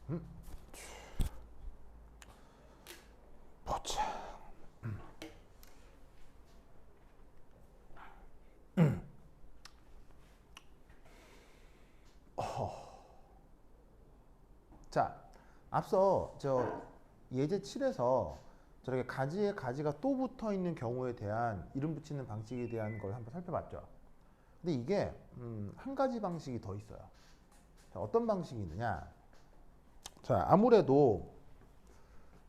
음, 보자. 자, 앞서 저 예제 7에서 저렇게 가지에 가지가 또 붙어 있는 경우에 대한 이름 붙이는 방식에 대한 걸 한번 살펴봤죠. 근데 이게 한 가지 방식이 더 있어요. 자, 어떤 방식이 있느냐? 자, 아무래도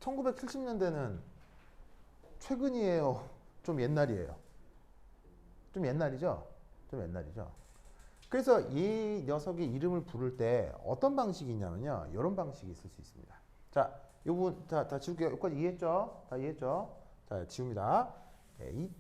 1970년대는 최근이에요. 좀 옛날이에요. 좀 옛날이죠? 좀 옛날이죠. 그래서 이 녀석의 이름을 부를 때 어떤 방식이 있냐면요. 이런 방식이 있을 수 있습니다. 자, 요 부분, 자, 다 지울게요. 여기까지 이해했죠? 다 이해했죠? 자, 지웁니다. 네,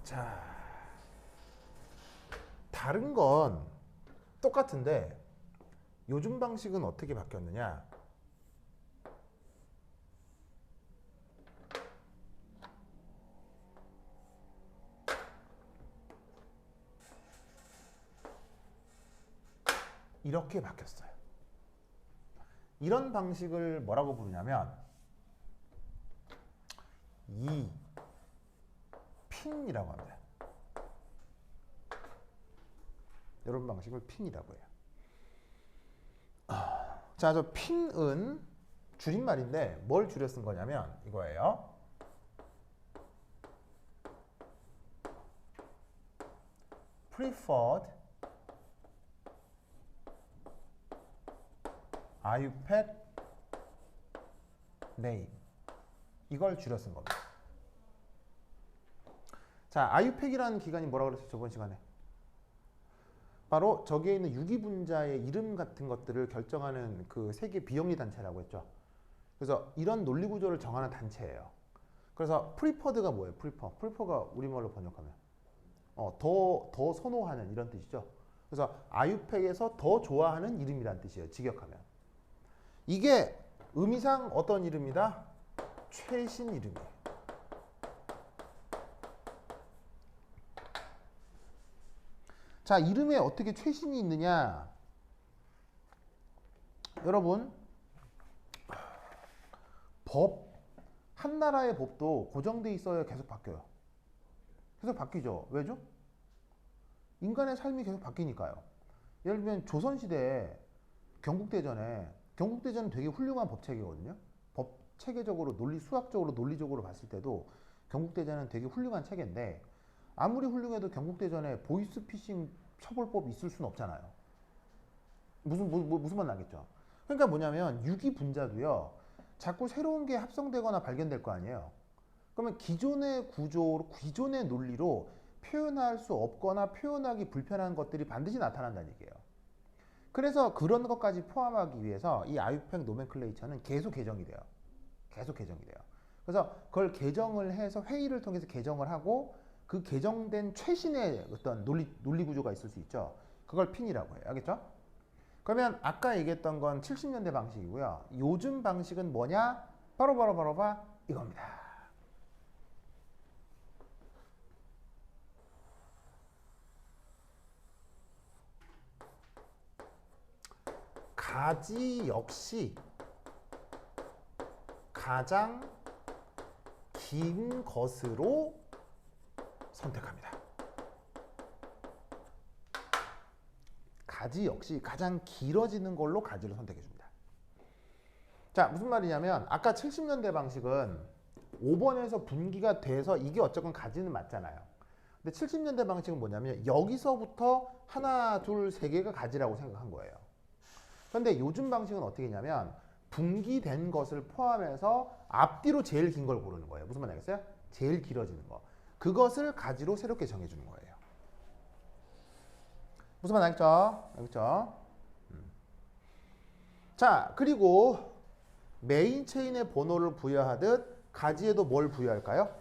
자, 다른 건 똑같은데 요즘 방식은 어떻게 바뀌었느냐? 이렇게 바뀌었어요. 이런 방식을 뭐라고 부르냐면 이 핀이라고 합니다. 이런 방식을 핀이라고 해요. 자, 저 핀은 줄임말인데 뭘 줄여 쓴 거냐면 이거예요. preferred IUPAC name 이걸 줄여 쓴 겁니다. 자, IUPAC이라는 기관이 뭐라고 그랬어요? 저번 시간에. 바로 저기에 있는 유기분자의 이름 같은 것들을 결정하는 그 세계 비영리 단체라고 했죠. 그래서 이런 논리 구조를 정하는 단체예요. 그래서 프리퍼드가 뭐예요? 프리퍼가 우리말로 번역하면 더 선호하는 이런 뜻이죠. 그래서 아유팩에서 더 좋아하는 이름이란 뜻이에요. 직역하면. 이게 의미상 어떤 이름이다? 최신 이름이에요. 자, 이름에 어떻게 최신이 있느냐? 여러분, 한 나라의 법도 고정돼 있어야 계속 바뀌어요. 계속 바뀌죠. 왜죠? 인간의 삶이 계속 바뀌니까요. 예를 들면 조선시대에 경국대전은 되게 훌륭한 법체계거든요. 법 체계적으로 수학적으로 논리적으로 봤을 때도 경국대전은 되게 훌륭한 체계인데 아무리 훌륭해도 경국대전에 보이스피싱 처벌법이 있을 수는 없잖아요. 무슨 말 나겠죠. 그러니까 뭐냐면 유기분자도요. 자꾸 새로운 게 합성되거나 발견될 거 아니에요. 그러면 기존의 구조로 기존의 논리로 표현할 수 없거나 표현하기 불편한 것들이 반드시 나타난다는 얘기예요. 그래서 그런 것까지 포함하기 위해서 이 아유팩 노멘클레이처는 계속 개정이 돼요. 계속 개정이 돼요. 그래서 그걸 개정을 해서 회의를 통해서 개정을 하고 그 개정된 최신의 어떤 논리 구조가 있을 수 있죠. 그걸 핀이라고 해요. 알겠죠? 그러면 아까 얘기했던 건 70년대 방식이고요. 요즘 방식은 뭐냐? 바로 이겁니다. 가지 역시 가장 긴 것으로 선택합니다. 가지 역시 가장 길어지는 걸로 가지를 선택해 줍니다. 자, 무슨 말이냐면 아까 70년대 방식은 5번에서 분기가 돼서 이게 어쨌건 가지는 맞잖아요. 근데 70년대 방식은 뭐냐면 여기서부터 하나, 둘, 세 개가 가지라고 생각한 거예요. 그런데 요즘 방식은 어떻게 했냐면 분기된 것을 포함해서 앞뒤로 제일 긴 걸 고르는 거예요. 무슨 말 알겠어요? 제일 길어지는 거. 그것을 가지로 새롭게 정해주는 거예요. 무슨 말 알겠죠? 알겠죠? 자, 그리고 메인 체인의 번호를 부여하듯 가지에도 뭘 부여할까요?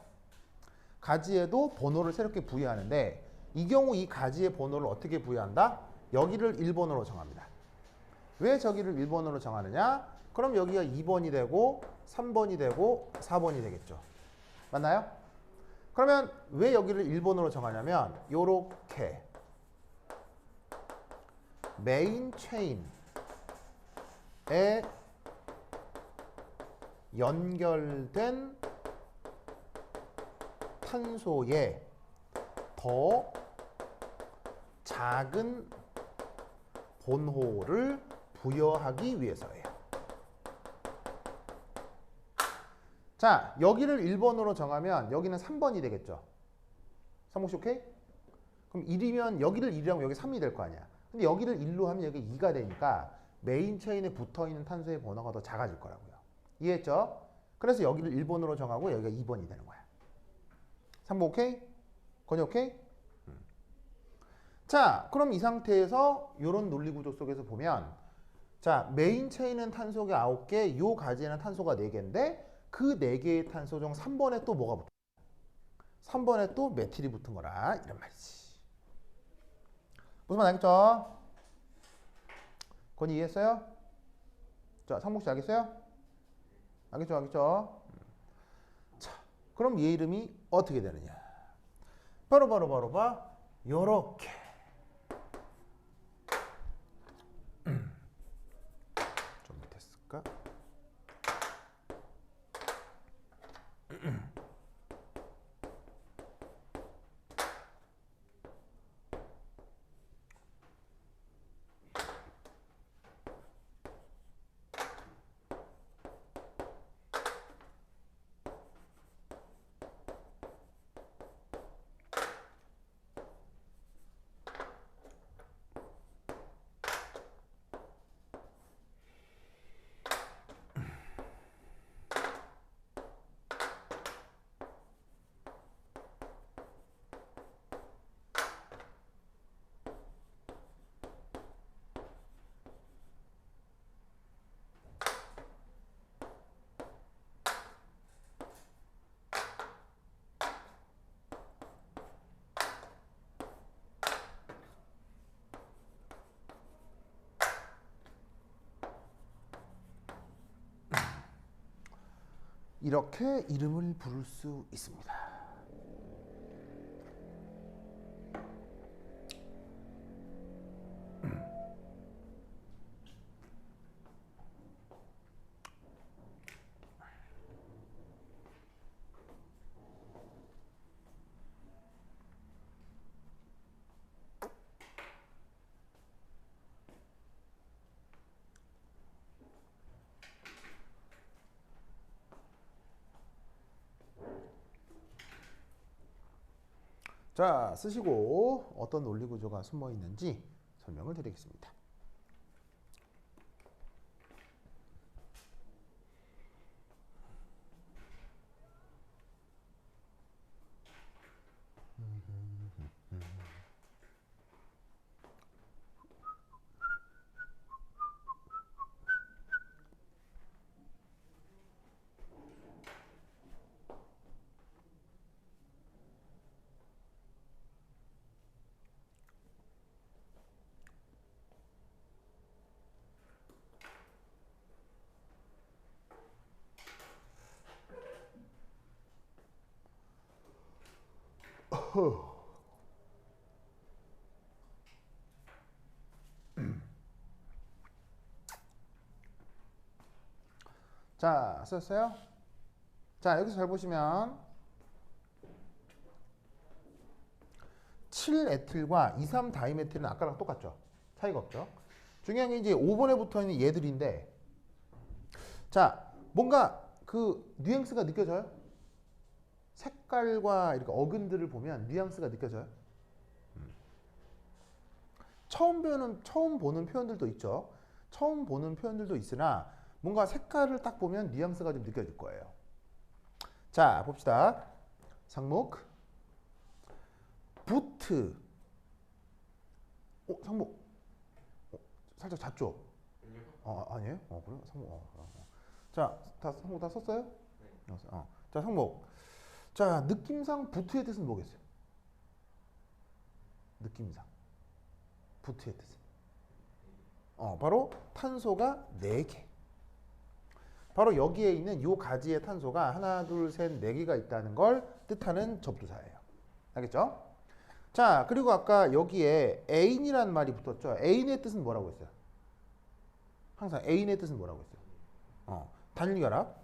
가지에도 번호를 새롭게 부여하는데 이 경우 이 가지의 번호를 어떻게 부여한다? 여기를 1번으로 정합니다. 왜 저기를 1번으로 정하느냐? 그럼 여기가 2번이 되고 3번이 되고 4번이 되겠죠. 맞나요? 그러면 왜 여기를 1번으로 정하냐면 요렇게 메인 체인에 연결된 탄소에 더 작은 본호를 부여하기 위해서예요. 자, 여기를 1번으로 정하면 여기는 3번이 되겠죠. 성목씨 오케이? 그럼 1이면 여기를 1이라면 여기 3이 될 거 아니야. 근데 여기를 1로 하면 여기 2가 되니까 메인 체인에 붙어있는 탄소의 번호가 더 작아질 거라고요. 이해했죠? 그래서 여기를 1번으로 정하고 여기가 2번이 되는 거야. 3번 오케이? 건이 오케이? 자, 그럼 이 상태에서 이런 논리 구조 속에서 보면 자, 메인 체인은 탄소가 9개, 요 가지에는 탄소가 4개인데 그 4개의 탄소 중 3번에 또 뭐가 붙어? 3번에 또 메틸이 붙은 거라 이런 말이지. 무슨 말 알겠죠? 건이 이해했어요? 자, 상목씨 알겠어요? 알겠죠? 알겠죠? 자, 그럼 얘 이름이 어떻게 되느냐? 바로 요렇게 좀 밑에 쓸까? 이렇게 이름을 부를 수 있습니다. 자, 쓰시고 어떤 논리 구조가 숨어 있는지 설명을 드리겠습니다. 자, 썼어요? 자, 여기서 잘 보시면 7에틸과 23다이메틸은 아까랑 똑같죠? 차이가 없죠? 중요한 게 이제 5번에 붙어 있는 얘들인데 자, 뭔가 그 뉘앙스가 느껴져요? 색깔과 이렇게 어근들을 보면 뉘앙스가 느껴져요? 처음 보는 표현들도 있죠. 처음 보는 표현들도 있으나 뭔가 색깔을 딱 보면 뉘앙스가 좀 느껴질 거예요. 자, 봅시다. 상목 부트 상목 살짝 잦죠? 아니에요? 그래요? 상목 자, 상목 다 썼어요? 네. 자, 상목 자, 느낌상 부트의 뜻은 뭐겠어요? 느낌상 부트의 뜻은 바로 탄소가 4개. 바로 여기에 있는 요 가지의 탄소가 하나, 둘, 셋, 4개가 있다는 걸 뜻하는 접두사예요. 알겠죠? 자, 그리고 아까 여기에 애인이라는 말이 붙었죠. 애인의 뜻은 뭐라고 했어요? 항상 애인의 뜻은 뭐라고 했어요? 단일결합.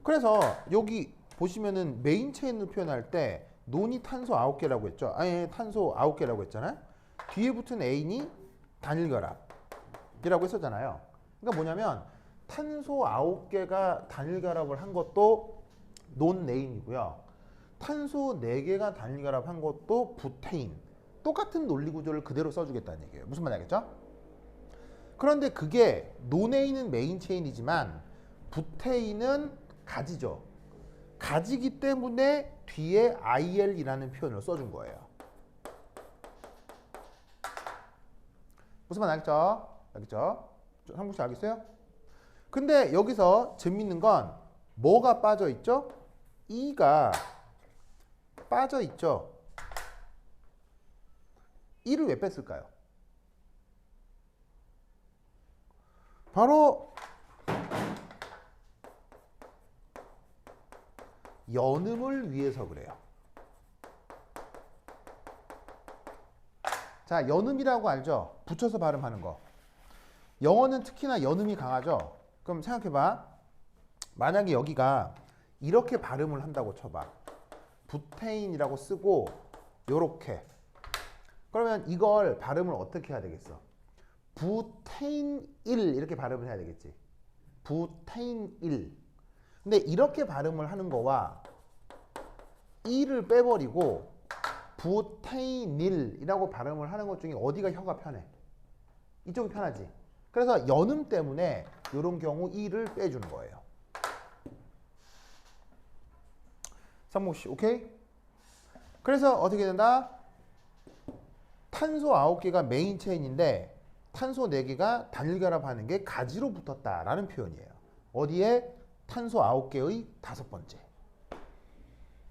그래서 여기 보시면은 메인 체인을 표현할 때 논이 탄소 9개라고 했죠. 아니, 탄소 9개라고 했잖아요. 뒤에 붙은 애인이 단일결합이라고 했었잖아요. 그러니까 뭐냐면 탄소 9개가 단일결합을 한 것도 논네인이고요. 탄소 4개가 단일결합한 것도 부테인. 똑같은 논리 구조를 그대로 써주겠다는 얘기예요. 무슨 말인지 알겠죠? 그런데 그게 논에인은 메인 체인이지만 부테인은 가지죠. 가지기 때문에 뒤에 IL이라는 표현을 써준 거예요. 무슨 말 알겠죠? 알겠죠? 한국식 알겠어요? 근데 여기서 재밌는 건 뭐가 빠져 있죠? E가 빠져 있죠. E를 왜 뺐을까요? 바로 연음을 위해서 그래요. 자, 연음이라고 알죠? 붙여서 발음하는 거. 영어는 특히나 연음이 강하죠? 그럼 생각해봐. 만약에 여기가 이렇게 발음을 한다고 쳐봐. 부테인이라고 쓰고 요렇게. 그러면 이걸 발음을 어떻게 해야 되겠어? 부테인일 이렇게 발음을 해야 되겠지. 부테인일. 근데 이렇게 발음을 하는 거와 이를 빼버리고 부테인일이라고 발음을 하는 것 중에 어디가 혀가 편해? 이쪽이 편하지. 그래서 연음 때문에 이런 경우 이를 빼주는 거예요. 삼목씨, 오케이? 그래서 어떻게 된다? 탄소 9개가 메인 체인인데 탄소 4개가 단일결합하는 게 가지로 붙었다라는 표현이에요. 어디에? 탄소 9개의 5번째.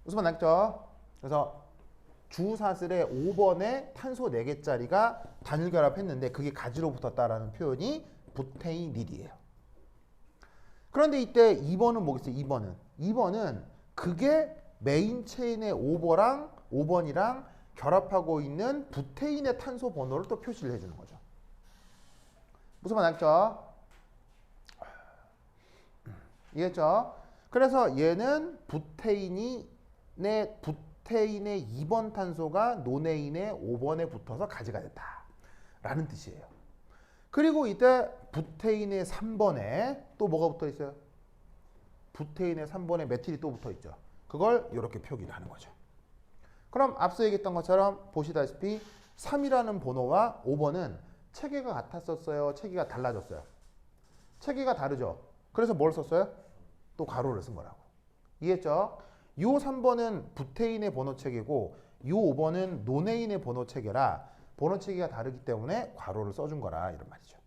무슨 말 알겠죠? 그래서 주사슬의 5번에 탄소 4개짜리가 단일결합했는데 그게 가지로 붙었다라는 표현이 부테인일이에요. 그런데 이때 2번은 뭐겠어요? 2번은 그게 메인 체인의 5번이랑 결합하고 있는 부테인의 탄소 번호를 또 표시를 해주는 거죠. 무슨 말 알겠죠? 이해했죠? 그래서 얘는 부테인의 2번 탄소가 논에인의 5번에 붙어서 가지가 됐다 라는 뜻이에요. 그리고 이때 부테인의 3번에 또 뭐가 붙어 있어요? 부테인의 3번에 메틸이 또 붙어 있죠. 그걸 이렇게 표기를 하는 거죠. 그럼 앞서 얘기했던 것처럼 보시다시피 3이라는 번호와 5번은 체계가 같았었어요? 체계가 달라졌어요? 체계가 다르죠? 그래서 뭘 썼어요? 또 괄호를 쓴 거라고. 이해했죠? 요 3번은 부테인의 번호 체계고 요 5번은 논에인의 번호 체계라 번호 체계가 다르기 때문에 괄호를 써준 거라 이런 말이죠.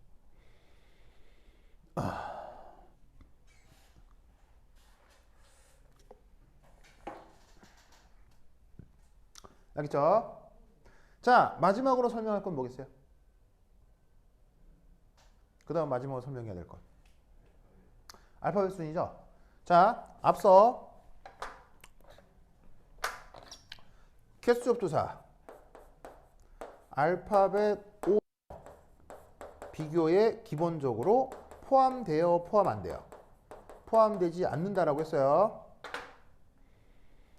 알겠죠? 자, 마지막으로 설명할 건 뭐겠어요? 그 다음 마지막으로 설명해야 될 것. 알파벳 순이죠? 자, 앞서 개수 접두사 알파벳 O 비교에 기본적으로 포함돼요, 포함 안 돼요? 포함되지 않는다라고 했어요.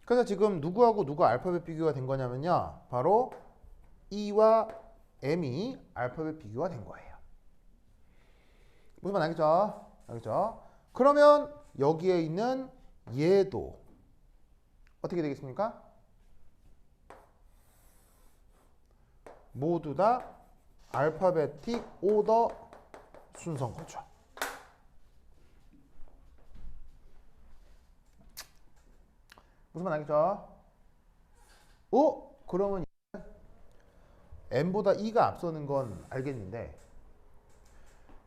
그래서 지금 누구하고 누가 알파벳 비교가 된 거냐면요. 바로 E와 M이 알파벳 비교가 된 거예요. 무슨 말 알겠죠? 알겠죠? 그러면 여기에 있는 얘도 어떻게 되겠습니까? 모두 다 알파베틱 오더 순서인 거죠. 무슨 말 알겠죠? 그러면 M보다 E가 앞서는 건 알겠는데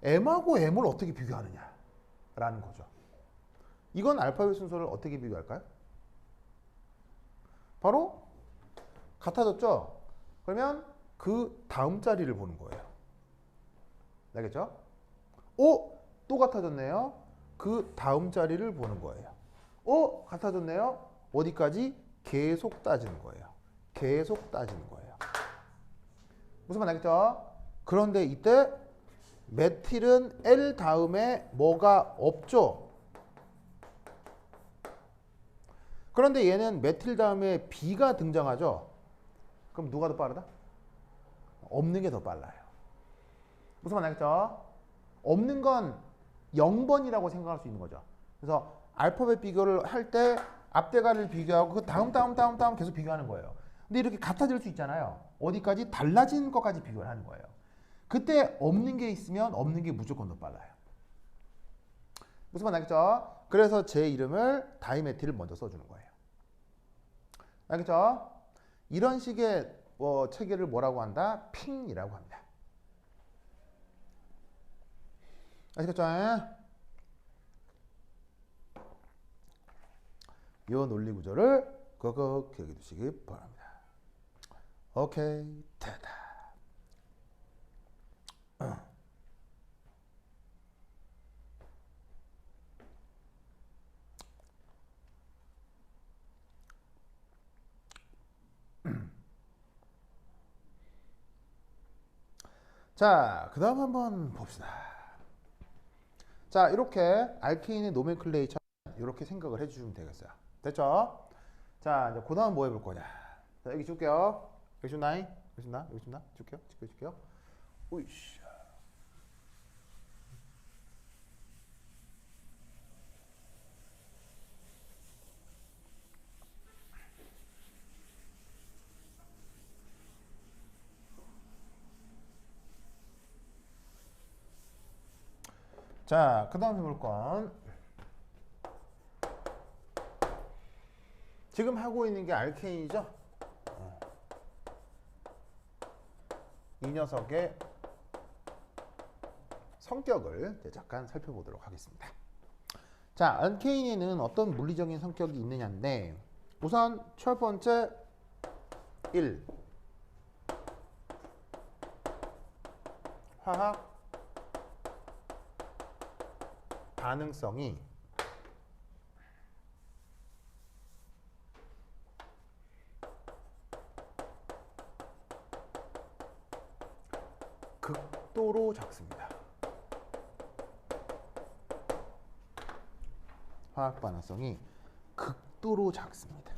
M하고 M을 어떻게 비교하느냐 라는 거죠. 이건 알파벳 순서를 어떻게 비교할까요? 바로 같아졌죠? 그러면 그 다음 자리를 보는 거예요. 알겠죠? 오, 또 같아졌네요. 그 다음 자리를 보는 거예요. 오, 같아졌네요. 어디까지? 계속 따지는 거예요. 계속 따지는 거예요. 무슨 말 알겠죠? 그런데 이때 메틸은 L 다음에 뭐가 없죠? 그런데 얘는 메틸 다음에 B가 등장하죠? 그럼 누가 더 빠르다? 없는 게 더 빨라요. 무슨 말 알겠죠? 없는 건 0번이라고 생각할 수 있는 거죠. 그래서 알파벳 비교를 할 때 앞대가리를 비교하고 그 다음 계속 비교하는 거예요. 근데 이렇게 같아질 수 있잖아요. 어디까지? 달라진 것까지 비교를 하는 거예요. 그때 없는 게 있으면 없는 게 무조건 더 빨라요. 무슨 말 알겠죠? 그래서 제 이름을 다이메틸을 먼저 써주는 거예요. 알겠죠? 이런 식의 체계를 뭐라고 한다? 핑이라고 합니다. 아시겠죠? 이 논리 구조를 꼭 기억해 두시기 바랍니다. 오케이, 됐다. 자, 그 다음 한번 봅시다. 자, 이렇게 알케인의 노멘클레이처 이렇게 생각을 해주시면 되겠어요. 됐죠? 자, 이제 그 다음 뭐 해볼 거냐. 자, 여기 줄게요. 여기 줄나이? 여기 줄나? 여기 줄나? 줄게요. 줄게요. 우이씨. 자, 그 다음 해볼 건 지금 하고 있는 게 알케인이죠? 이 녀석의 성격을 잠깐 살펴보도록 하겠습니다. 자, 알케인에는 어떤 물리적인 성격이 있느냐인데 우선 첫 번째 1. 화학 반응성이 극도로 작습니다. 화학 반응성이 극도로 작습니다.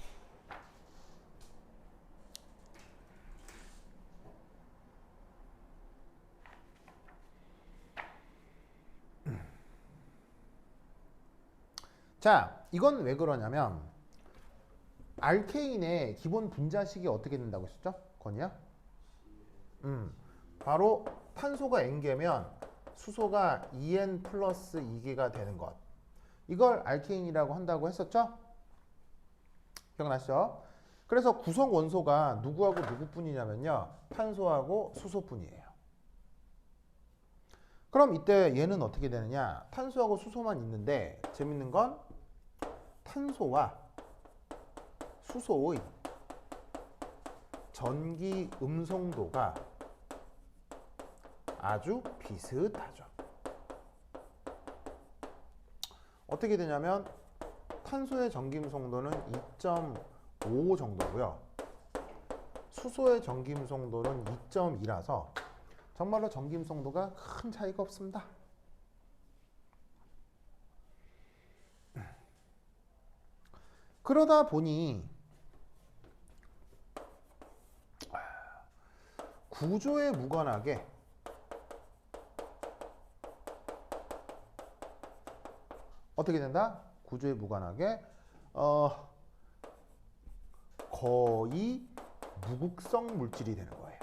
자, 이건 왜 그러냐면 알케인의 기본 분자식이 어떻게 된다고 했었죠? 건이야? 바로 탄소가 N개면 수소가 2N 플러스 2개가 되는 것. 이걸 알케인이라고 한다고 했었죠? 기억나시죠? 그래서 구성 원소가 누구하고 누구뿐이냐면요. 탄소하고 수소뿐이에요. 그럼 이때 얘는 어떻게 되느냐? 탄소하고 수소만 있는데 재밌는 건 탄소와 수소의 전기 음성도가 아주 비슷하죠. 어떻게 되냐면 탄소의 전기 음성도는 2.5 정도고요. 수소의 전기 음성도는 2.2라서 정말로 전기 음성도가 큰 차이가 없습니다. 그러다 보니 구조에 무관하게 어떻게 된다? 구조에 무관하게 거의 무극성 물질이 되는 거예요.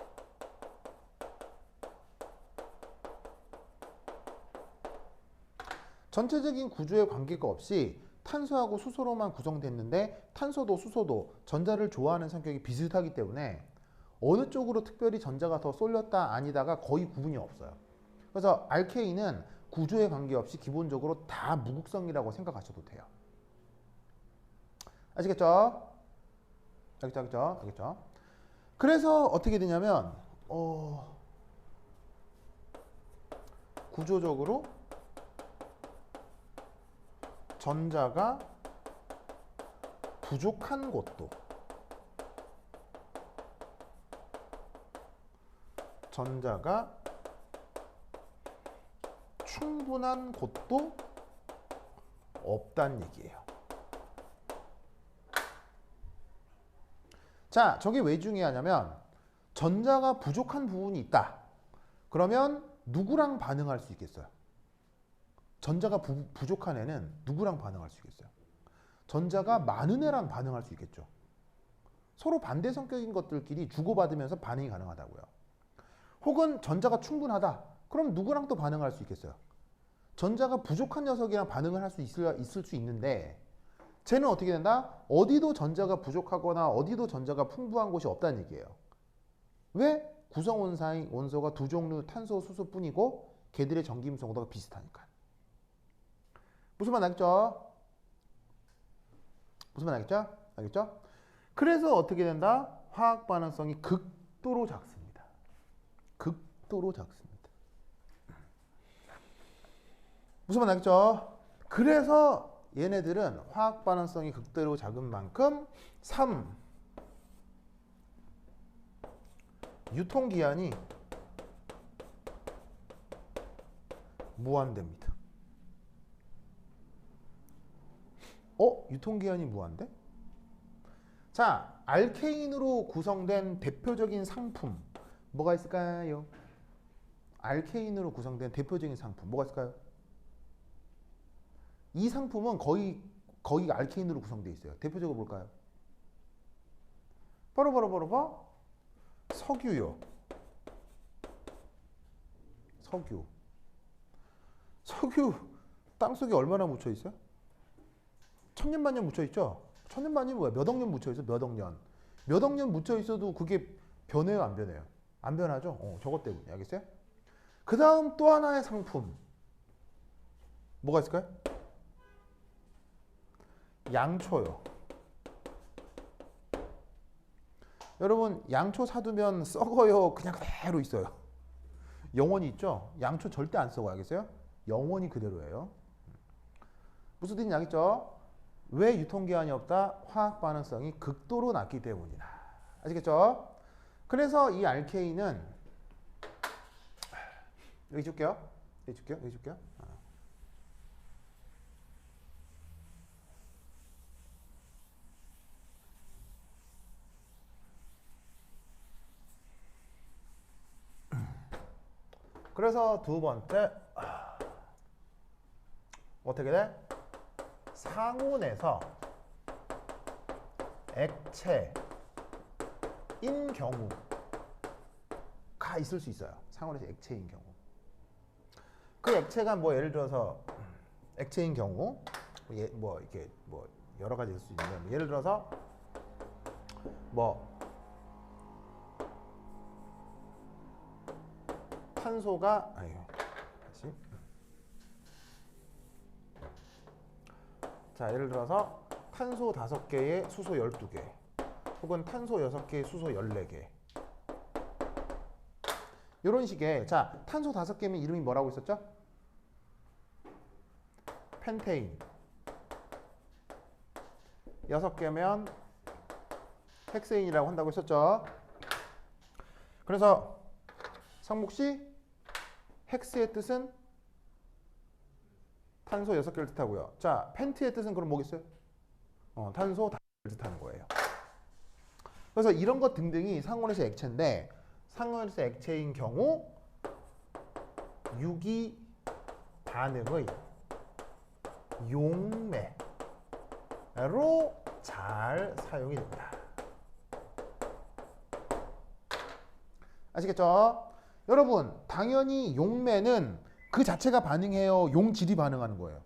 전체적인 구조에 관계가 없이 탄소하고 수소로만 구성됐는데 탄소도 수소도 전자를 좋아하는 성격이 비슷하기 때문에 어느 쪽으로 특별히 전자가 더 쏠렸다 아니다가 거의 구분이 없어요. 그래서 알케인은 구조에 관계없이 기본적으로 다 무극성이라고 생각하셔도 돼요. 아시겠죠? 알겠죠? 그래서 어떻게 되냐면 구조적으로 전자가 부족한 곳도 전자가 충분한 곳도 없다는 얘기예요. 자, 저게 왜 중요하냐면 전자가 부족한 부분이 있다. 그러면 누구랑 반응할 수 있겠어요? 전자가 부족한 애는 누구랑 반응할 수 있겠어요? 전자가 많은 애랑 반응할 수 있겠죠. 서로 반대 성격인 것들끼리 주고받으면서 반응이 가능하다고요. 혹은 전자가 충분하다. 그럼 누구랑 또 반응할 수 있겠어요? 전자가 부족한 녀석이랑 반응을 할 수 있을 수 있는데 쟤는 어떻게 된다? 어디도 전자가 부족하거나 어디도 전자가 풍부한 곳이 없다는 얘기예요. 왜? 구성 원소가 두 종류 탄소, 수소뿐이고 걔들의 전기 임성도가 비슷하니까. 무슨 말 알겠죠? 무슨 말 알겠죠? 알겠죠? 그래서 어떻게 된다? 화학 반응성이 극도로 작습니다. 극도로 작습니다. 무슨 말 알겠죠? 그래서 얘네들은 화학 반응성이 극도로 작은 만큼 3. 유통기한이 무한대입니다. 유통기한이 무한대? 자, 알케인으로 구성된 대표적인 상품 뭐가 있을까요? 알케인으로 구성된 대표적인 상품 뭐가 있을까요? 이 상품은 거의 알케인으로 구성되어 있어요. 대표적으로 볼까요? 바로 석유요. 석유 땅속에 얼마나 묻혀 있어요? 천년 만년 묻혀 있죠. 천년 만년이 뭐야? 몇 억 년 묻혀 있어? 몇 억 년. 몇 억 년 묻혀 있어도 그게 변해요, 안 변해요? 안 변하죠. 저것 때문에. 알겠어요? 그 다음 또 하나의 상품 뭐가 있을까요? 양초요. 여러분 양초 사두면 썩어요? 그냥 그대로 있어요? 영원히 있죠? 양초 절대 안 썩어요. 알겠어요? 영원히 그대로예요. 무슨 뜻인지 알겠죠? 왜 유통기한이 없다? 화학 반응성이 극도로 낮기 때문이다. 아시겠죠? 그래서 이 알케인은 여기 줄게요. 그래서 두 번째 어떻게 돼? 상온에서 액체인 경우가 있을 수 있어요. 상온에서 액체인 경우. 그 액체가 뭐 예를 들어서 액체인 경우 뭐 이렇게 뭐 여러 가지 있을 수 있는데 예를 들어서 뭐 탄소가 다시 자 예를 들어서 탄소 5개에 수소 12개 혹은 탄소 6개에 수소 14개 이런 식의 자 탄소 5개면 이름이 뭐라고 있었죠? 펜테인 6개면 헥세인이라고 한다고 했었죠. 그래서 상목씨 헥스의 뜻은 탄소 6개를 뜻하고요. 자, 펜트의 뜻은 그럼 뭐겠어요? 탄소 5개를 뜻하는 거예요. 그래서 이런 것 등등이 상온에서 액체인데 상온에서 액체인 경우 유기 반응의 용매로 잘 사용이 됩니다. 아시겠죠? 여러분 당연히 용매는 그 자체가 반응해요? 용질이 반응하는 거예요?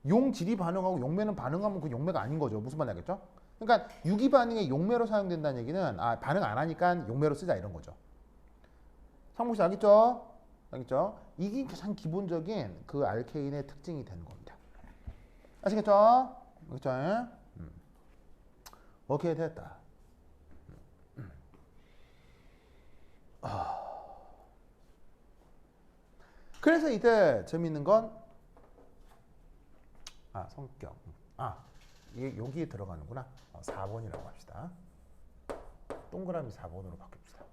용질이 반응하고 용매는 반응하면 그 용매가 아닌 거죠. 무슨 말인지 알겠죠? 그러니까 유기 반응에 용매로 사용된다는 얘기는 반응 안 하니까 용매로 쓰자 이런 거죠. 상무씨 알겠죠? 알겠죠? 이게 가장 기본적인 그 알케인의 특징이 되는 겁니다. 아시겠죠? 알겠죠? 오케이 됐다. 그래서 이때 재밌는 건 성격. 이게 여기에 들어가는구나. 4번이라고 합시다. 동그라미 4번으로 바꿉시다.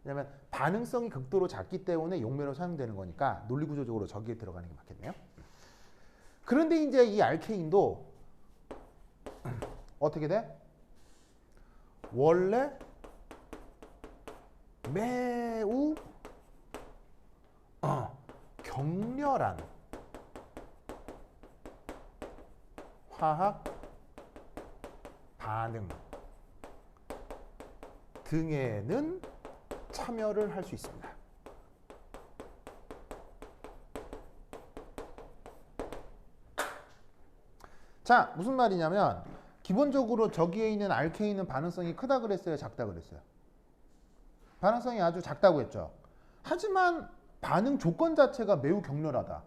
왜냐하면 반응성이 극도로 작기 때문에 용매로 사용되는 거니까 논리구조적으로 저기에 들어가는 게 맞겠네요. 그런데 이제 이 알케인도 어떻게 돼? 원래 매우 격렬한 화학 반응 등에는 참여를 할 수 있습니다. 자, 무슨 말이냐면 기본적으로 저기에 있는 알케인은 반응성이 크다 그랬어요, 작다 그랬어요? 반응성이 아주 작다고 했죠. 하지만 반응 조건 자체가 매우 격렬하다.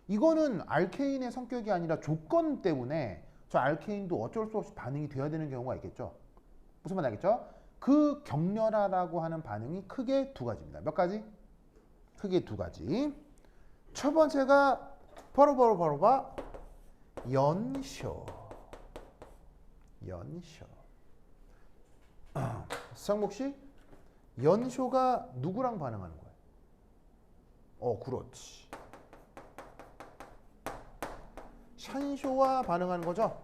이거는 알케인의 성격이 아니라 조건 때문에 저 알케인도 어쩔 수 없이 반응이 돼야 되는 경우가 있겠죠. 무슨 말 알겠죠? 그 격렬하다고 하는 반응이 크게 두 가지입니다. 몇 가지? 크게 두 가지. 첫 번째가 바로 연쇼. 상목 씨, 연쇼가 누구랑 반응하는 거예요? 그렇지. 샨쇼와 반응하는 거죠.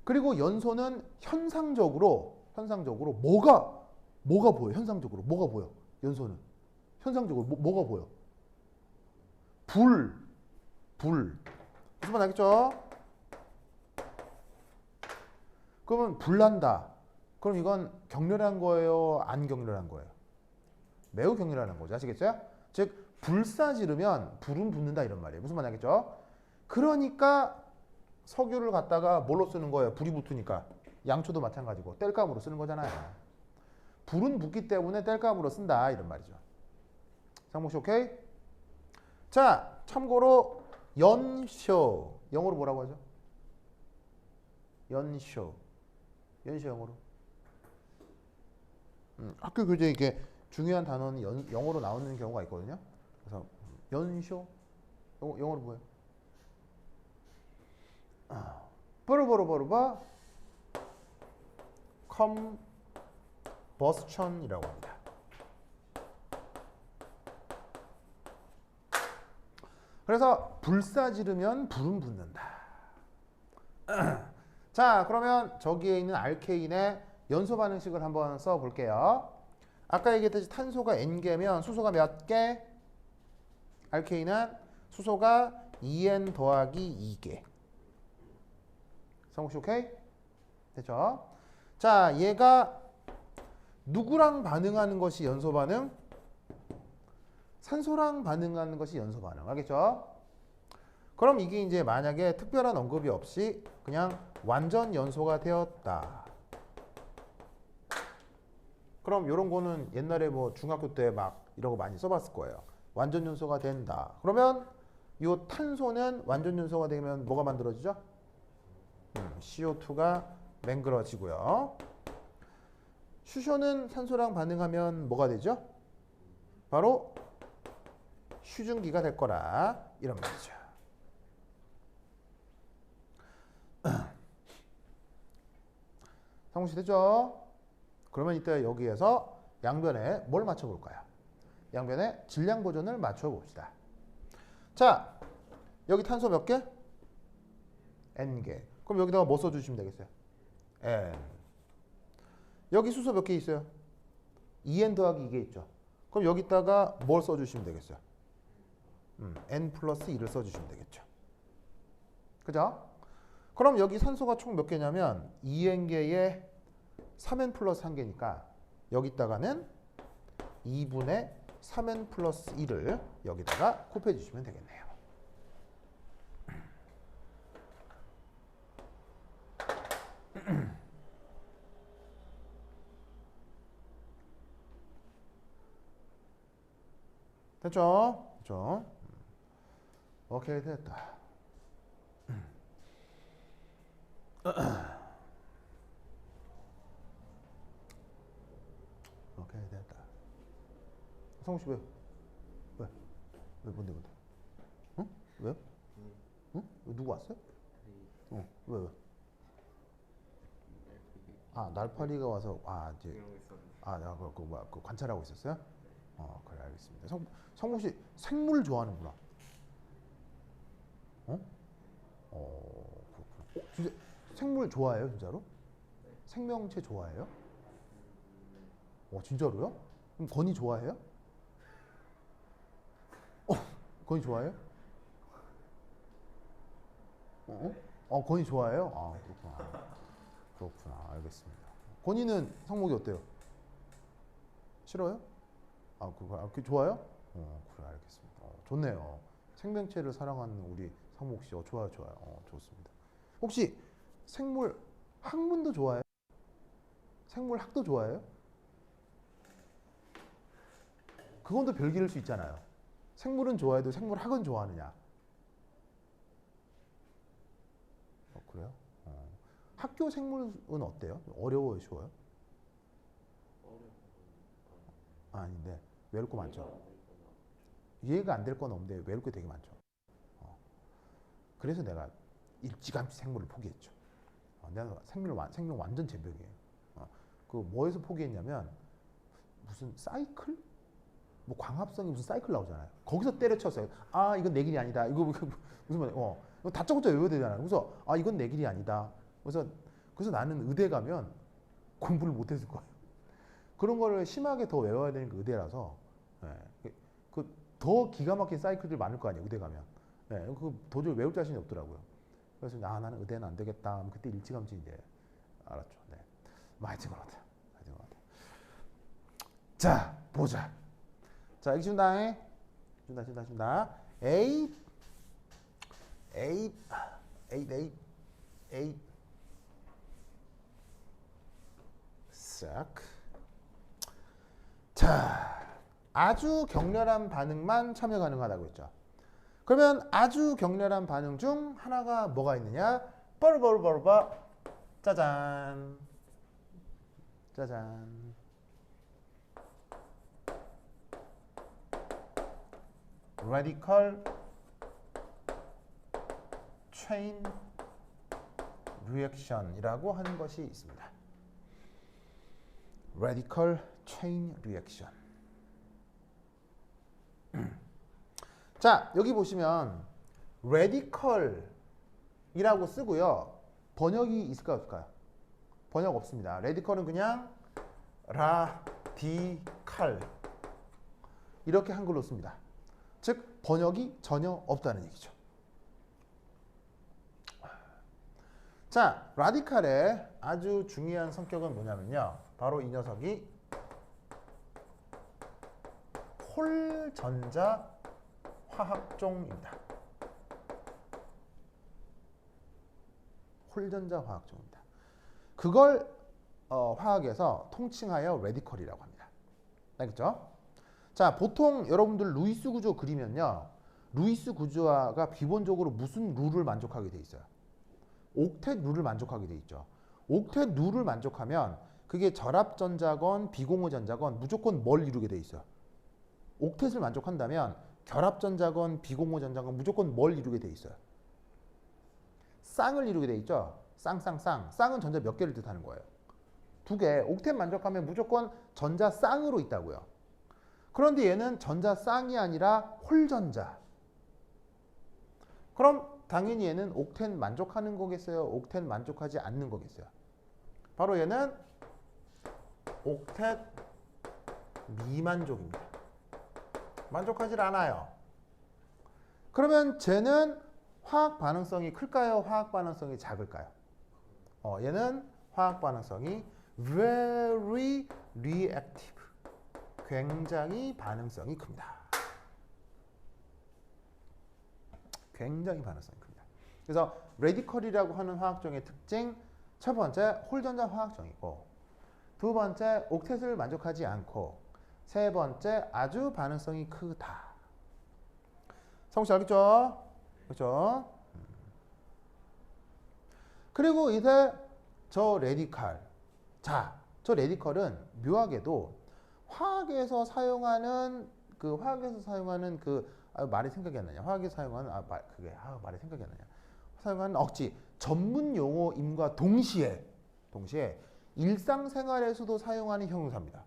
그리고 연소는 현상적으로 뭐가 보여? 현상적으로 뭐가 보여? 연소는 현상적으로 뭐가 보여? 불. 무슨 말 알겠죠? 그러면 불난다. 그럼 이건 격렬한 거예요? 안 격렬한 거예요? 매우 격렬한 거죠. 아시겠죠? 즉 불사 지르면 불은 붙는다 이런 말이에요. 무슨 말 알겠죠? 그러니까 석유를 갖다가 뭘로 쓰는 거예요? 불이 붙으니까. 양초도 마찬가지고 땔감으로 쓰는 거잖아요. 불은 붙기 때문에 땔감으로 쓴다 이런 말이죠. 상목씨 오케이? 자, 참고로 연쇼 영어로 뭐라고 하죠? 연쇼 영어로. 학교 교재에 이게 중요한 단어는 영어로 나오는 경우가 있거든요. 그래서 연쇼 영어로 뭐예요? 버르버르버르바 컴버스천이라고 합니다. 그래서 불사 지르면 불은 붙는다. 자, 그러면 저기에 있는 알케인의 연소 반응식을 한번 써볼게요. 아까 얘기했듯이 탄소가 N개면 수소가 몇 개? 알케인은 수소가 2N 더하기 2개. 성혹씨 오케이? 됐죠? 자, 얘가 누구랑 반응하는 것이 연소 반응? 산소랑 반응하는 것이 연소 반응. 알겠죠? 그럼 이게 이제 만약에 특별한 언급이 없이 그냥 완전 연소가 되었다. 그럼 이런 거는 옛날에 뭐 중학교 때 막 이런 거 많이 써봤을 거예요. 완전 연소가 된다. 그러면 이 탄소는 완전 연소가 되면 뭐가 만들어지죠? CO2가 맹그러지고요. 수소는 산소랑 반응하면 뭐가 되죠? 바로 휴중기가 될 거라 이런 말이죠. 상무씨 됐죠? 그러면 이때 여기에서 양변에 뭘 맞춰볼까요? 양변에 질량 보존을 맞춰봅시다. 자, 여기 탄소 몇 개? N개. 그럼 여기다가 뭐 써주시면 되겠어요? N. 여기 수소 몇 개 있어요? 2N 더하기 2개 있죠. 그럼 여기다가 뭘 써주시면 되겠어요? N 플러스 2를 써주시면 되겠죠. 그죠? 그럼 여기 산소가 총 몇 개냐면 2N개에 3N 플러스 1개니까 여기다가는 2분의 3N 플러스 1을 여기다가 곱해 주시면 되겠네요. 됐죠? 됐죠? 오케이, 됐다. 오케이, 됐다. 성우 씨 왜? 왜? 왜 뭔데? 응? 왜? 응? 누구 왔어요? 왜 왜? 아 날파리가 와서 이제 내가 그 관찰하고 있었어요? 그래 알겠습니다. 성우 씨 생물 좋아하는구나. 어? 그렇구나. 진짜 생물 좋아해요 진짜로? 생명체 좋아해요? 진짜로요? 그럼 건이 좋아해요? 건이 좋아해요? 건이 좋아해요? 그렇구나. 그렇구나. 알겠습니다. 건이는 성목이 어때요? 싫어요? 그게 좋아요? 그래 알겠습니다. 좋네요. 생명체를 사랑하는 우리 성목 씨, 좋아요. 좋습니다. 혹시 생물 학문도 좋아해요? 생물 학도 좋아해요? 그건 또 별개일 수 있잖아요. 생물은 좋아해도 생물 학은 좋아하느냐? 그래요? 학교 생물은 어때요? 어려워요, 쉬워요? 아닌데 외울 거 많죠. 이해가 안 될 건 없는데 외울 게 되게 많죠. 그래서 내가 일찌감치 생물을 포기했죠. 내가 생명 완전 제벽이에요. 그 뭐에서 포기했냐면 무슨 사이클? 뭐 광합성이 무슨 사이클 나오잖아요. 거기서 때려쳤어요. 이건 내 길이 아니다. 이거 무슨 말이야? 이거 다짜고짜 외워야 되잖아요. 그래서 이건 내 길이 아니다. 그래서 나는 의대 가면 공부를 못 했을 거예요. 그런 거를 심하게 더 외워야 되는 게 의대라서 더 기가 막힌 사이클들 많을 거 아니에요. 의대 가면. 그 도저히 외울 자신이 없더라고요. 그래서 나는 의대는 안 되겠다. 그때 일찌감치 이제 알았죠. 네. 하여튼 그렇다. 자 보자. 자 여기 준다. 준다. 8 싹. 자 아주 격렬한 반응만 참여 가능하다고 했죠. 그러면 아주 격렬한 반응 중 하나가 뭐가 있느냐? 빠르바르바르바 짜잔. radical chain reaction이라고 하는 것이 있습니다. radical chain reaction. 자 여기 보시면 radical이라고 쓰고요. 번역이 있을까요 없을까요? 번역 없습니다. radical은 그냥 radical 이렇게 한글로 씁니다. 즉 번역이 전혀 없다는 얘기죠. 자 radical의 아주 중요한 성격은 뭐냐면요. 바로 이 녀석이 홀전자 화학종입니다. 홀전자 화학종입니다. 그걸 화학에서 통칭하여 레디컬이라고 합니다. 알겠죠? 자, 보통 여러분들 루이스 구조 그리면요. 루이스 구조가 기본적으로 무슨 룰을 만족하게 돼 있어요? 옥텟 룰을 만족하게 돼 있죠. 옥텟 룰을 만족하면 그게 결합전자건 비공유전자건 무조건 뭘 이루게 돼 있어요? 옥텟을 만족한다면 결합전자건 비공유전자건 무조건 뭘 이루게 돼 있어요? 쌍을 이루게 돼 있죠. 쌍쌍쌍. 쌍은 전자 몇 개를 뜻하는 거예요? 2개. 옥텟 만족하면 무조건 전자 쌍으로 있다고요. 그런데 얘는 전자 쌍이 아니라 홀전자. 그럼 당연히 얘는 옥텟 만족하는 거겠어요? 옥텟 만족하지 않는 거겠어요? 바로 얘는 옥텟 미만족입니다. 만족하지 않아요. 그러면 쟤는 화학 반응성이 클까요? 화학 반응성이 작을까요? 얘는 화학 반응성이 very reactive. 굉장히 반응성이 큽니다. 굉장히 반응성이 큽니다. 그래서 레디컬이라고 하는 화학종의 특징, 첫 번째 홀전자 화학종이고, 두 번째 옥텟을 만족하지 않고, 세 번째 아주 반응성이 크다. 성씨 알겠죠? 그렇죠? 그리고 이제 저 레디컬. 자, 저 레디컬은 묘하게도 화학에서 사용하는 말이 생각이 안 나냐? 화학에서 사용하는 말이 생각이 안 나냐? 사용하는 억지 전문 용어임과 동시에 일상생활에서도 사용하는 형용사입니다.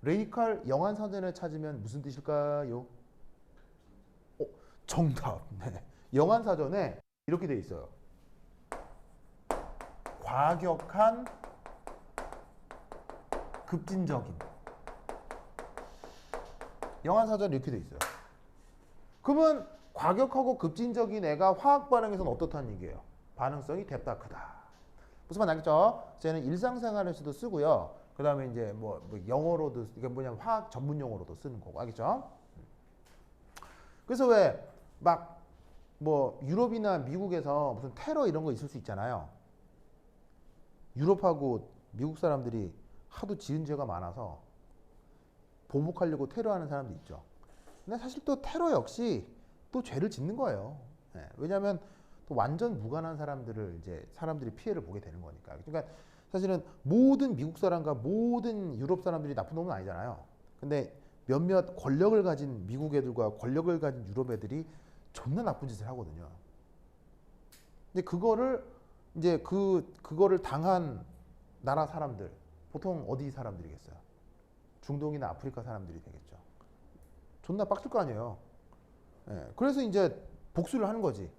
레디컬 영한사전을 찾으면 무슨 뜻일까요? 정답. 네. 영한사전에 이렇게 돼 있어요. 과격한, 급진적인. 영한사전에 이렇게 돼 있어요. 그러면 과격하고 급진적인 애가 화학 반응에서는 어떻다는 얘기예요? 반응성이 뎁다 크다. 무슨 말 알겠죠? 쟤는 일상생활에서도 쓰고요. 그 다음에 이제 뭐 영어로도 이게 뭐냐면 화학 전문 용어로도 쓰는 거고 알겠죠? 그래서 왜 막 뭐 유럽이나 미국에서 무슨 테러 이런 거 있을 수 있잖아요. 유럽하고 미국 사람들이 하도 지은 죄가 많아서 보복하려고 테러하는 사람도 있죠. 근데 사실 또 테러 역시 또 죄를 짓는 거예요. 네, 왜냐하면 또 완전 무관한 사람들을 이제 사람들이 피해를 보게 되는 거니까. 그러니까 사실은 모든 미국 사람과 모든 유럽 사람들이 나쁜 놈은 아니잖아요. 근데 몇몇 권력을 가진 미국 애들과 권력을 가진 유럽 애들이 존나 나쁜 짓을 하거든요. 근데 그거를 이제 그거를 당한 나라 사람들 보통 어디 사람들이겠어요? 중동이나 아프리카 사람들이 되겠죠. 존나 빡칠 거 아니에요. 예, 그래서 이제 복수를 하는 거지.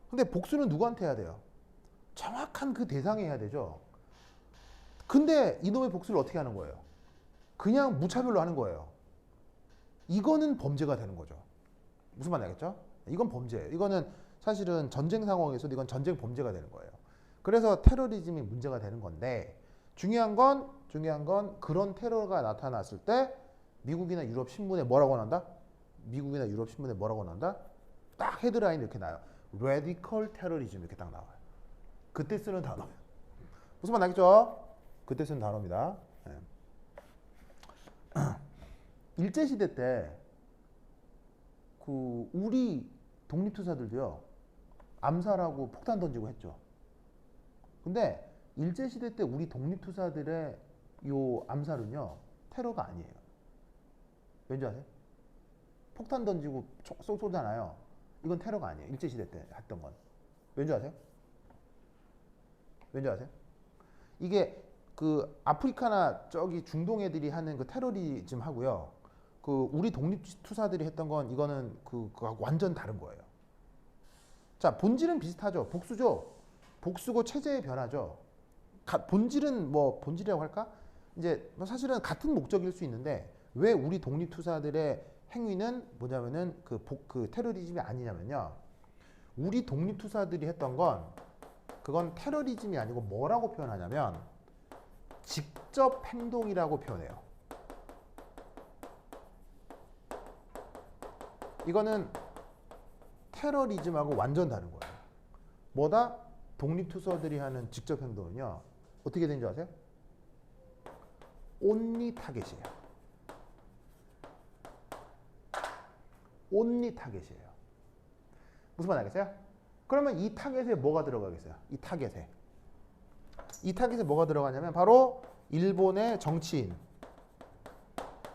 근데 복수는 누구한테 해야 돼요? 정확한 그 대상에 해야 되죠. 근데 이놈의 복수를 어떻게 하는 거예요? 그냥 무차별로 하는 거예요. 이거는 범죄가 되는 거죠. 무슨 말인지 알겠죠? 이건 범죄예요. 이거는 사실은 전쟁 상황에서도 이건 전쟁 범죄가 되는 거예요. 그래서 테러리즘이 문제가 되는 건데 중요한 건 그런 테러가 나타났을 때 미국이나 유럽 신문에 뭐라고 난다? 미국이나 유럽 신문에 뭐라고 난다? 딱 헤드라인 이렇게 나요. Radical Terrorism 이렇게 딱 나와요. 그때 쓰는 단어예요. 무슨 말 알겠죠? 그때 쓰는 단어입니다. 네. 일제시대 때 그 우리 독립투사들도요 암살하고 폭탄 던지고 했죠. 근데 일제시대 때 우리 독립투사들의 요 암살은요 테러가 아니에요. 왠지 아세요? 폭탄 던지고 쏘잖아요. 이건 테러가 아니에요. 일제시대 때 했던 건. 왠지 아세요? 왠지 아세요? 이게 그 아프리카나 저기 중동 애들이 하는 그 테러리즘 하고요. 그 우리 독립투사들이 했던 건 이거는 그하고 완전 다른 거예요. 자, 본질은 비슷하죠. 복수죠. 복수고 체제의 변화죠. 본질은 뭐 본질이라고 할까? 이제 사실은 같은 목적일 수 있는데 왜 우리 독립투사들의 행위는 뭐냐면은 그 테러리즘이 아니냐면요. 우리 독립투사들이 했던 건 그건 테러리즘이 아니고 뭐라고 표현하냐면 직접 행동이라고 표현해요. 이거는 테러리즘하고 완전 다른 거예요. 뭐다? 독립투사들이 하는 직접 행동은요. 어떻게 되는지 아세요? 온리 타겟이에요. 온리 타겟이에요. 무슨 말 알겠어요? 그러면 이 타겟에 뭐가 들어가겠어요? 이 타겟에 뭐가 들어가냐면 바로 일본의 정치인,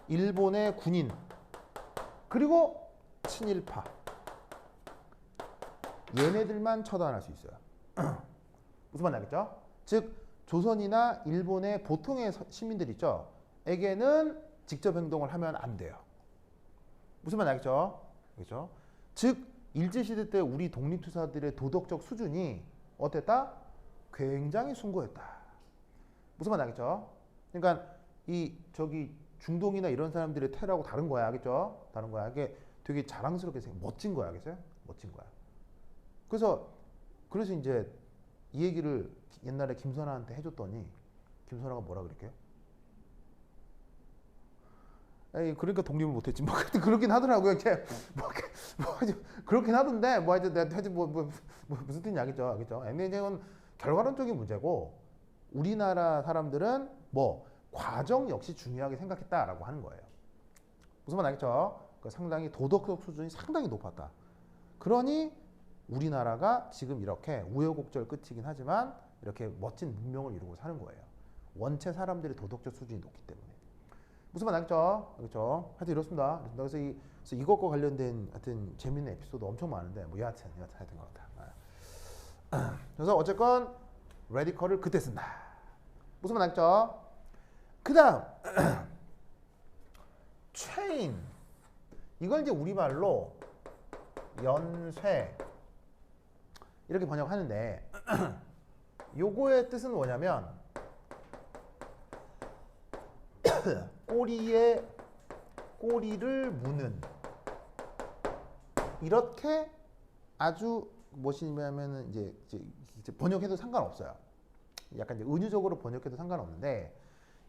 일본의 군인, 그리고 친일파. 얘네들만 처단할 수 있어요. 무슨 말인지 알겠죠? 즉 조선이나 일본의 보통의 시민들 있죠? 에게는 직접 행동을 하면 안 돼요. 무슨 말인지 알겠죠? 그렇죠? 즉 일제시대 때 우리 독립투사들의 도덕적 수준이 어땠다? 굉장히 숭고했다. 무슨 말인지 알겠죠? 그러니까 이 저기 중동이나 이런 사람들의 테러하고 다른 거야. 알겠죠? 다른 거야. 이게 되게 자랑스럽게 멋진 거야. 알겠어요? 멋진 거야. 그래서 이제 이 얘기를 옛날에 김선아한테 해줬더니 김선아가 뭐라 그랬게요? 에이, 그러니까 독립을 못했지. 뭐 그렇긴 하더라고요. 그렇긴 하던데 뭐 하여튼 무슨 뜻인지 알겠죠? 근데 이건 결과론적인 문제고 우리나라 사람들은 뭐 과정 역시 중요하게 생각했다라고 하는 거예요. 무슨 말 알겠죠? 상당히 도덕적 수준이 상당히 높았다. 그러니 우리나라가 지금 이렇게 우여곡절 끝이긴 하지만 이렇게 멋진 문명을 이루고 사는 거예요. 원체 사람들의 도덕적 수준이 높기 때문에. 무슨 말 알겠죠? 그렇죠? 하여튼 이렇습니다. 그래서 이것과 관련된 하여튼 재밌는 에피소드 엄청 많은데 뭐 여하튼 하여튼 그렇다. 그래서 어쨌건 레디컬을 그때 쓴다. 무슨 말 알겠죠? 그다음 체인 이걸 이제 우리말로 연쇄 이렇게 번역하는데 요거의 뜻은 뭐냐면 꼬리에 꼬리를 무는 이렇게 아주 뭐시냐면은 이제 번역해도 상관없어요. 약간 이제 은유적으로 번역해도 상관없는데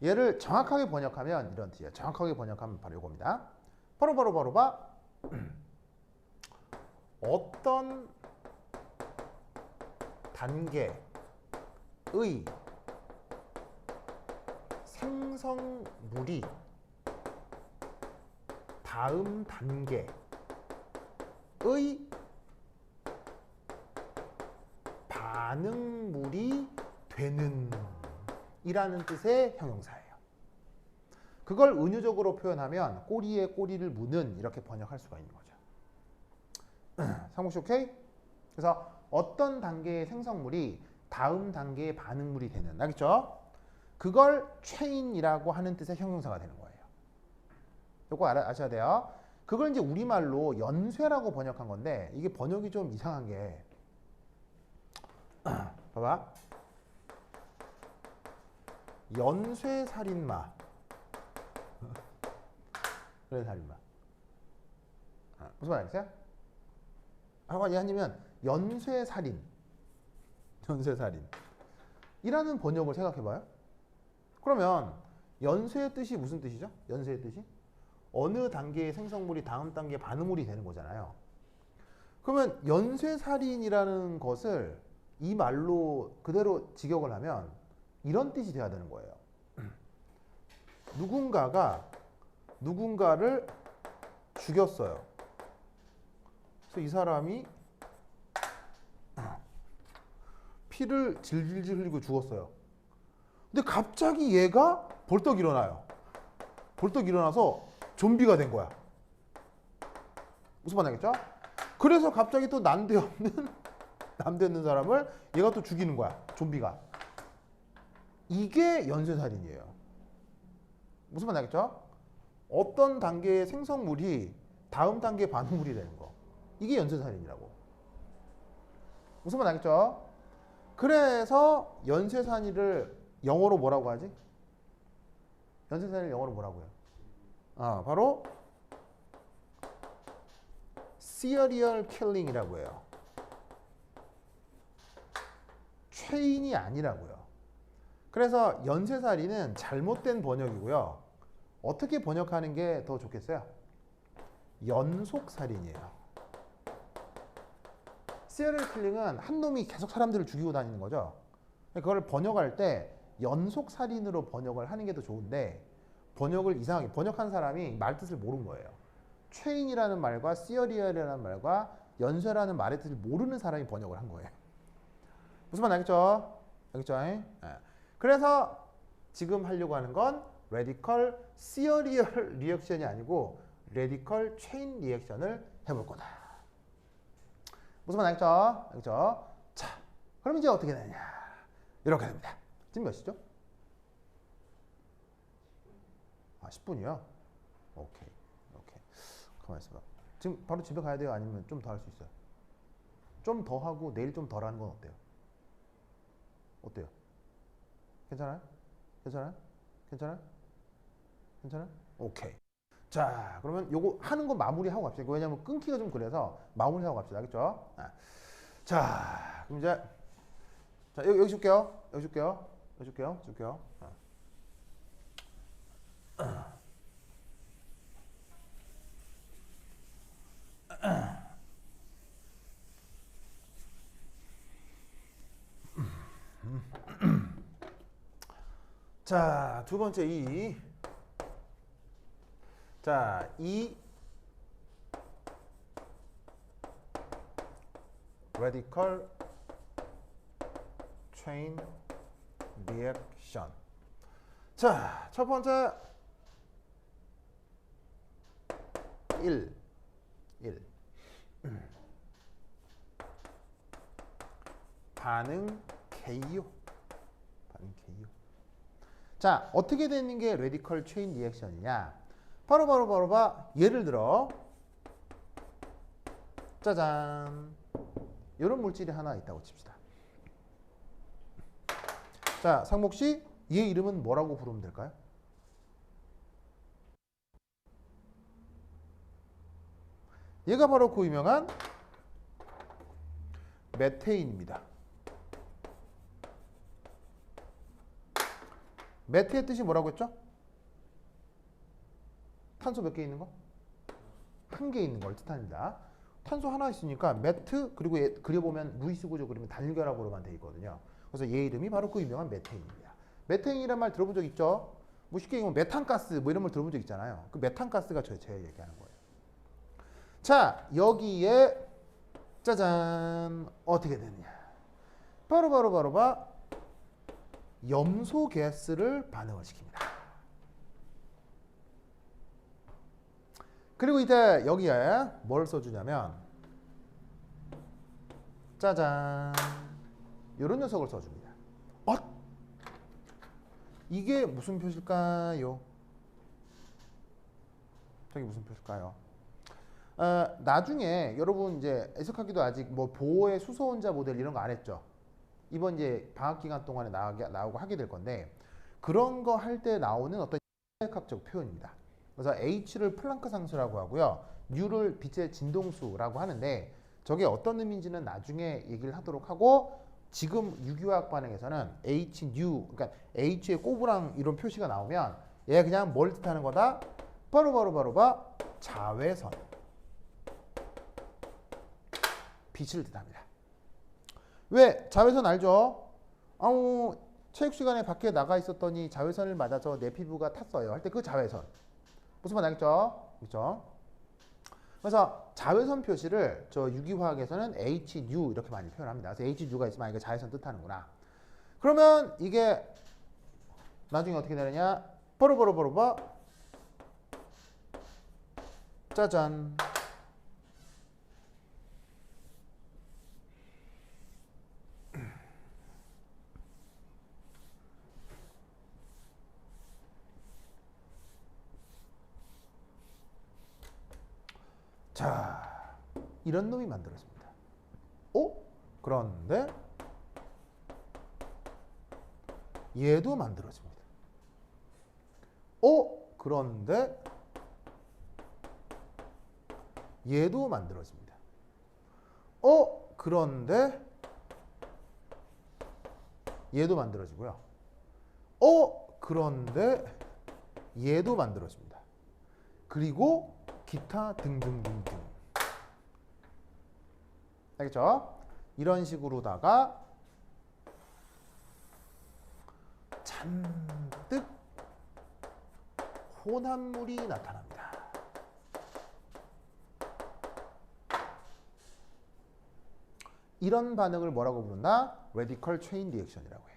얘를 정확하게 번역하면 이런 뜻이에요. 정확하게 번역하면 바로 이겁니다. 바로 봐. 어떤 단계의 생성물이 다음 단계의 반응물이 되는 이라는 뜻의 형용사예요. 그걸 은유적으로 표현하면 꼬리에 꼬리를 무는 이렇게 번역할 수가 있는 거죠. 상무씨 오케이? 그래서 어떤 단계의 생성물이 다음 단계의 반응물이 되는 알겠죠? 그걸 체인이라고 하는 뜻의 형용사가 되는 거예요. 이거 아셔야 돼요. 그걸 이제 우리말로 연쇄라고 번역한 건데 이게 번역이 좀 이상한 게 봐봐. 연쇄살인마. 연쇄살인마. 무슨 말 알겠어요? 아니면 연쇄살인. 연쇄살인. 이라는 번역을 생각해봐요. 그러면 연쇄의 뜻이 무슨 뜻이죠? 연쇄의 뜻이? 어느 단계의 생성물이 다음 단계의 반응물이 되는 거잖아요. 그러면 연쇄살인이라는 것을 이 말로 그대로 직역을 하면 이런 뜻이 돼야 되는 거예요. 누군가가 누군가를 죽였어요. 그래서 이 사람이 피를 질질질 흘리고 죽었어요. 근데 갑자기 얘가 벌떡 일어나요. 벌떡 일어나서 좀비가 된 거야. 무슨 말 알겠죠? 그래서 갑자기 또 남대없는 사람을 얘가 또 죽이는 거야. 좀비가. 이게 연쇄살인이에요. 무슨 말 알겠죠? 어떤 단계의 생성물이 다음 단계의 반응물이 되는 거. 이게 연쇄살인이라고. 무슨 말 알겠죠? 그래서 연쇄살인을 영어로 뭐라고 하지? 연쇄살인을 영어로 뭐라고 해요? 바로 serial killing이라고 해요. 체인이 아니라고요. 그래서 연쇄살인은 잘못된 번역이고요. 어떻게 번역하는 게 더 좋겠어요? 연속살인이에요. serial killing은 한 놈이 계속 사람들을 죽이고 다니는 거죠. 그걸 번역할 때 연속살인으로 번역을 하는 게 더 좋은데 번역을 이상하게 번역한 사람이 말 뜻을 모른 거예요. 체인이라는 말과 serial이라는 말과 연쇄라는 말의 뜻을 모르는 사람이 번역을 한 거예요. 무슨 말 알겠죠? 알겠죠? 네. 그래서 지금 하려고 하는 건 radical serial 리액션이 아니고 radical chain 리액션을 해볼 거다. 무슨 말 알겠죠? 알겠죠? 자, 그럼 이제 어떻게 되느냐? 이렇게 됩니다. 지금 몇 시죠? 10분이요? 오케이. 가만히 있어봐. 지금 바로 집에 가야 돼요? 아니면 좀 더 할 수 있어요? 좀 더 하고 내일 좀 덜 하는 건 어때요? 어때요? 괜찮아요? 괜찮아요? 오케이. 자, 그러면 요거 하는 거 마무리하고 갑시다. 왜냐면 끊기가 좀 그래서 마무리하고 갑시다. 알겠죠? 자, 그럼 이제 자, 여기 줄게요. 줄게요. 자, 두 번째 자, radical chain reaction. 자, 첫 번째 1. 반응 K요. 반응 K요. 자, 어떻게 되는 게 레디컬 체인 리액션이냐? 바로 봐. 예를 들어 짜잔. 이런 물질이 하나 있다고 칩시다. 자, 상목 씨, 얘 이름은 뭐라고 부르면 될까요? 얘가 바로 그 유명한 메테인입니다. 메테의 뜻이 뭐라고 했죠? 탄소 몇 개 있는 거? 한 개 있는 걸 뜻합니다. 탄소 하나 있으니까 메트, 그리고 그려보면 루이스 구조 그리면 단결합으로만 되어 있거든요. 그래서 얘 이름이 바로 그 유명한 메테인입니다. 메테인이란 말 들어본 적 있죠? 뭐 쉽게 얘기하면 메탄가스 뭐 이런 말 들어본 적 있잖아요. 그 메탄가스가 제가 얘기하는 거예요. 자, 여기에 짜잔 어떻게 되느냐? 바로 봐. 염소 가스를 반응을 시킵니다. 그리고 이제 여기에 뭘 써주냐면 짜잔 이런 녀석을 써줍니다. 이게 무슨 표실까요? 저게 무슨 표실까요? 나중에 여러분 이제 해석하기도 아직 뭐 보호의 수소원자 모델 이런 거 안 했죠. 이번 이제 방학 기간 동안에 나오고 하게 될 건데 그런 거 할 때 나오는 어떤 화학적 표현입니다. 그래서 H를 플랑크 상수라고 하고요. U를 빛의 진동수라고 하는데 저게 어떤 의미인지는 나중에 얘기를 하도록 하고 지금 유기화학 반응에서는 HU 그러니까 H의 꼬부랑 이런 표시가 나오면 얘 그냥 뭘 뜻하는 거다? 바로 봐. 자외선. 빛을 뜻합니다. 왜? 자외선 알죠? 체육 시간에 밖에 나가 있었더니 자외선을 맞아서 내 피부가 탔어요. 할 때 그 자외선. 무슨 말 알겠죠? 그렇죠? 그래서 자외선 표시를 저 유기화학에서는 HU 이렇게 많이 표현합니다. 그래서 HU가 있으면 이게 자외선 뜻하는구나. 그러면 이게 나중에 어떻게 되느냐? 바로 봐. 짜잔. 자, 이런 놈이 만들어집니다. 그런데 얘도 만들어집니다. 그런데 얘도 만들어집니다. 그런데 얘도 만들어지고요. 그런데 얘도 만들어집니다. 그리고 기타 등등등등. 알겠죠? 이런 식으로다가 잔뜩 혼합물이 나타납니다. 이런 반응을 뭐라고 부른다? Radical Chain Reaction이라고 해요.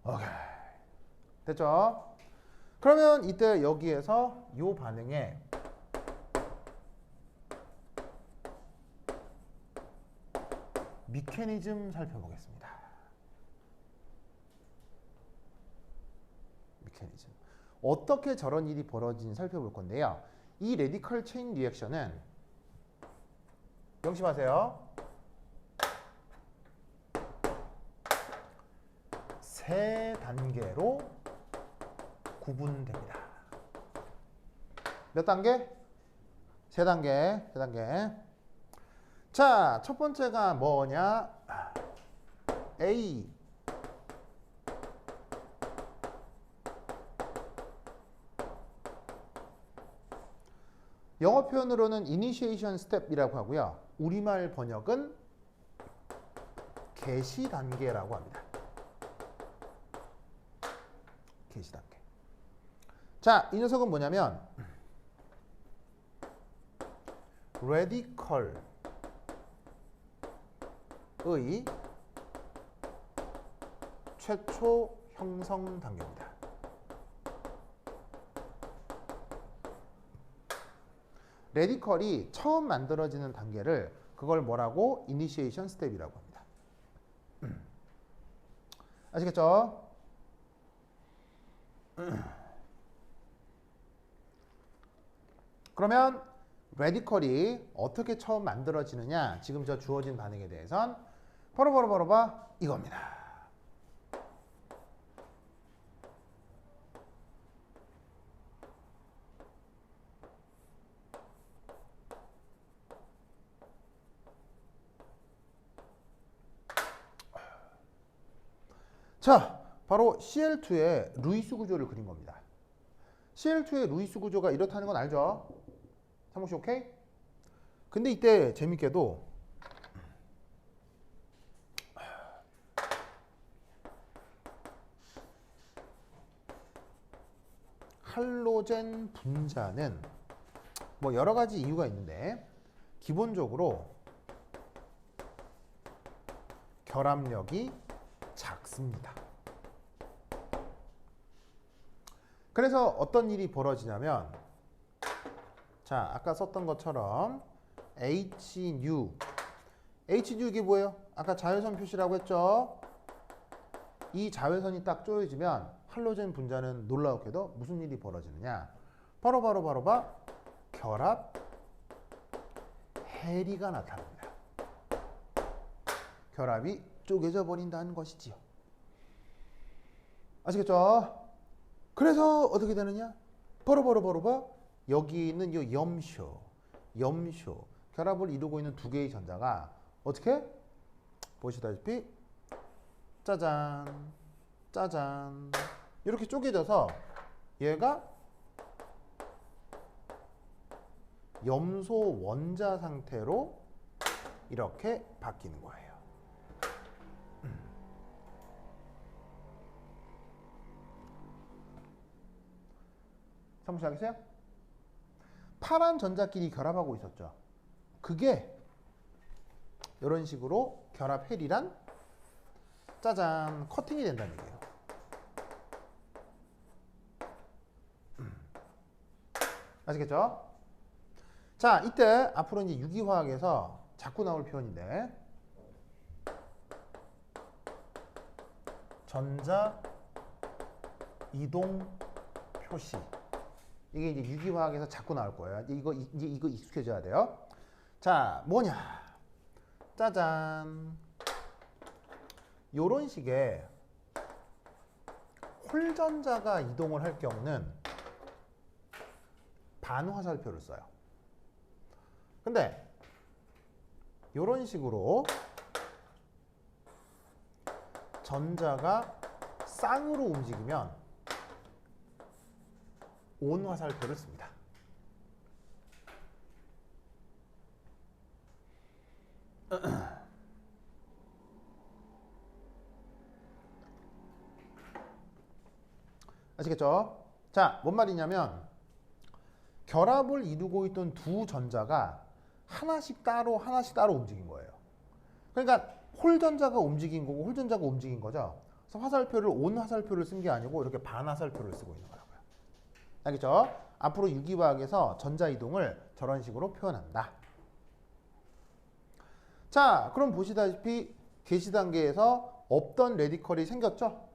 오케이. 됐죠? 그러면 이때 여기에서 이 반응에 미케니즘 살펴보겠습니다. 미케니즘. 어떻게 저런 일이 벌어진지 살펴볼 건데요. 이 레디컬 체인 리액션은 명심하세요. 세 단계로 구분됩니다. 몇 단계? 세 단계. 자, 첫 번째가 뭐냐? A. 영어 표현으로는 initiation step이라고 하고요. 우리말 번역은 개시 단계라고 합니다. 개시 단계. 자, 이 녀석은 뭐냐면 레디컬의 최초 형성 단계입니다. 레디컬이 처음 만들어지는 단계를 그걸 뭐라고? 이니시에이션 스텝이라고 합니다. 아시겠죠? 그러면 레디컬이 어떻게 처음 만들어지느냐? 지금 저 주어진 반응에 대해선 바로 봐 이겁니다. 자, 바로 CL2의 루이스 구조를 그린 겁니다. CL2의 루이스 구조가 이렇다는 건 알죠? 상무 씨 오케이? 근데 이때 재밌게도 할로젠 분자는 뭐 여러 가지 이유가 있는데 기본적으로 결합력이 작습니다. 그래서 어떤 일이 벌어지냐면 자, 아까 썼던 것처럼 HNU 이게 뭐예요? 아까 자외선 표시라고 했죠? 이 자외선이 딱 쪼여지면 할로젠 분자는 놀라웠게도 무슨 일이 벌어지느냐? 바로 봐 결합 해리가 나타납니다. 결합이 쪼개져 버린다는 것이지요. 아시겠죠? 그래서 어떻게 되느냐? 바로 봐 여기 있는 이 염쇼 결합을 이루고 있는 두 개의 전자가 어떻게? 보시다시피 짜잔 이렇게 쪼개져서 얘가 염소 원자 상태로 이렇게 바뀌는 거예요. 사무실 알겠어요? 파란 전자끼리 결합하고 있었죠. 그게 이런 식으로 결합 헬이란 짜잔 커팅이 된다는 얘기예요. 아시겠죠? 자, 이때 앞으로 이제 유기화학에서 자꾸 나올 표현인데 전자 이동 표시. 이게 이제 유기화학에서 자꾸 나올 거예요. 이거 익숙해져야 돼요. 자, 뭐냐? 짜잔. 요런 식의 홀전자가 이동을 할 경우는 반화살표를 써요. 근데 요런 식으로 전자가 쌍으로 움직이면 온화살표를 씁니다. 아시겠죠? 자, 뭔 말이냐면 결합을 이루고 있던 두 전자가 하나씩 따로 움직인 거예요. 그러니까 홀전자가 움직인 거고 홀전자가 움직인 거죠. 그래서 화살표를 온화살표를 쓴 게 아니고 이렇게 반화살표를 쓰고 있는 거라고요. 알겠죠? 앞으로 유기화학에서 전자 이동을 저런 식으로 표현한다. 자, 그럼 보시다시피 개시 단계에서 없던 레디컬이 생겼죠?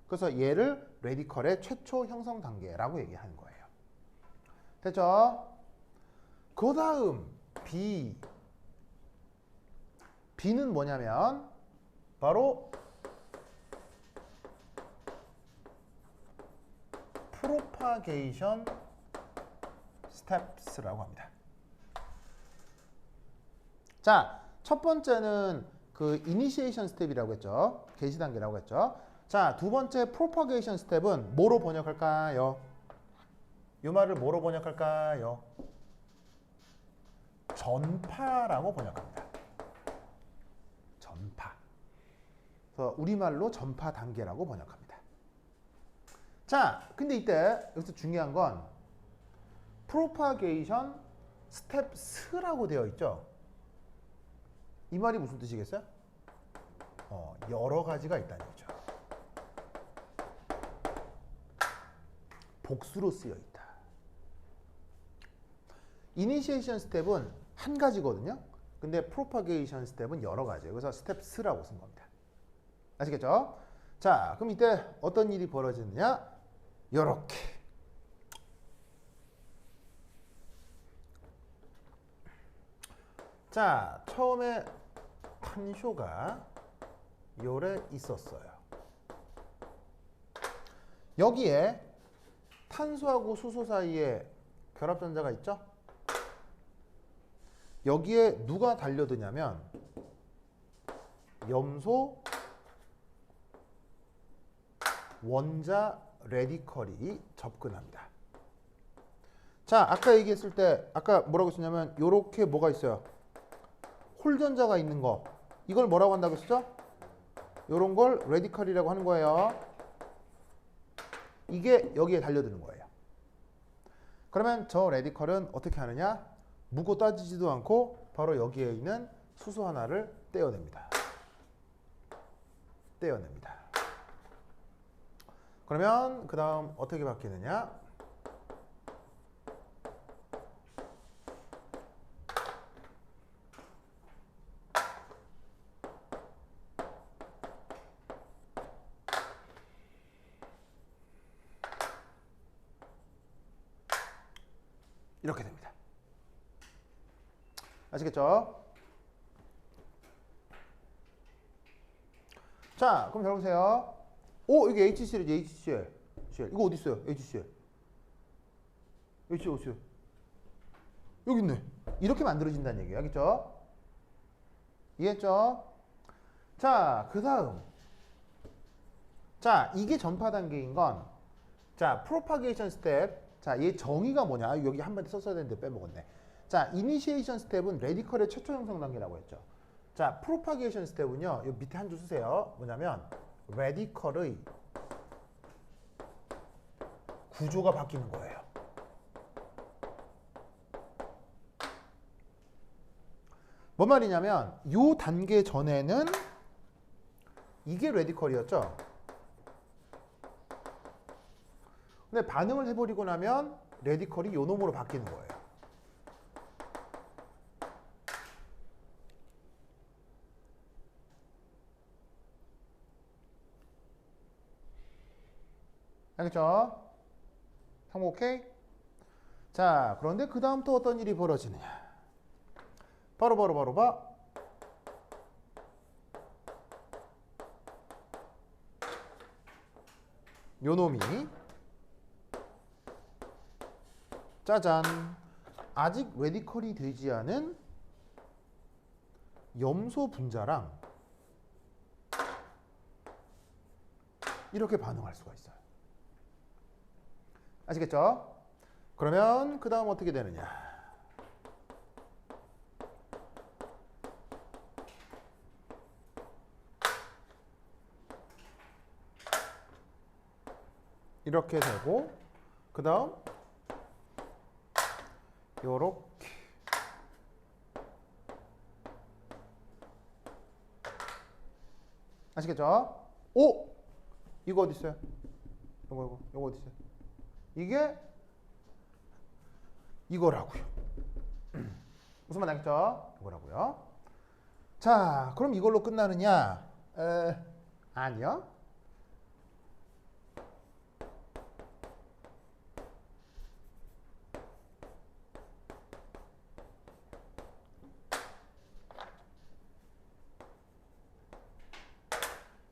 그래서 얘를 레디컬의 최초 형성 단계라고 얘기하는 거예요. 됐죠? 그 다음 B는 뭐냐면 바로 프로파게이션 스텝스라고 합니다. 자, 첫 번째는 그 이니시에이션 스텝이라고 했죠. 개시 단계라고 했죠. 자, 두 번째 프로파게이션 스텝은 뭐로 번역할까요? 이 말을 뭐로 번역할까요? 전파라고 번역합니다. 전파. 그래서 우리말로 전파 단계라고 번역합니다. 자, 근데 이때 여기서 중요한 건 프로파게이션 스텝 스라고 되어 있죠. 이 말이 무슨 뜻이겠어요? 여러 가지가 있다는 거죠. 복수로 쓰여 있다. 이니시에이션 스텝은 한 가지거든요. 근데 프로파게이션 스텝은 여러 가지예요. 그래서 스텝 스라고 쓴 겁니다. 아시겠죠? 자, 그럼 이때 어떤 일이 벌어지느냐? 요렇게. 자, 처음에 탄쇼가 요래 있었어요. 여기에 탄소하고 수소 사이에 결합전자가 있죠? 여기에 누가 달려드냐면 염소 원자 레디컬이 접근합니다. 자, 아까 얘기했을 때 아까 뭐라고 했냐면 요렇게 뭐가 있어요? 홀전자가 있는 거. 이걸 뭐라고 한다고 했었죠? 요런 걸 레디컬이라고 하는 거예요. 이게 여기에 달려드는 거예요. 그러면 저 레디컬은 어떻게 하느냐? 묻고 따지지도 않고 바로 여기에 있는 수소 하나를 떼어냅니다. 떼어냅니다. 그러면 그 다음 어떻게 바뀌느냐? 이렇게 됩니다. 아시겠죠? 자, 그럼 잘 보세요. 오, 여기 HCl이지, HCl. 이거 어디 있어요? HCl. HCl 어디 있어요? 여기 있네. 이렇게 만들어진다는 얘기예요. 알겠죠? 이해했죠? 자, 그 다음. 자, 이게 전파 단계인 건, 자, 프로파게이션 스텝. 자, 얘 정의가 뭐냐? 여기 한 번 썼어야 되는데 빼먹었네. 자, 이니시에이션 스텝은 레디컬의 최초 형성 단계라고 했죠. 자, 프로파게이션 스텝은요. 여기 밑에 한 줄 쓰세요. 뭐냐면 레디컬의 구조가 바뀌는 거예요. 뭔 말이냐면 요 단계 전에는 이게 레디컬이었죠. 근데 반응을 해버리고 나면 레디컬이 요 놈으로 바뀌는 거예요. 알겠죠? 상호 오케이? 자, 그런데 그 다음 또 어떤 일이 벌어지느냐? 바로 봐. 요 놈이 짜잔, 아직 레디컬이 되지 않은 염소 분자랑 이렇게 반응할 수가 있어요. 아시겠죠? 그러면 그 다음 어떻게 되느냐? 이렇게 되고 그 다음 요렇게 아시겠죠? 오! 이거 어디 있어요? 요거 어디 있어요? 이게 이거라고요. 무슨 말 알겠죠? 이거라고요. 자, 그럼 이걸로 끝나느냐? 아니요.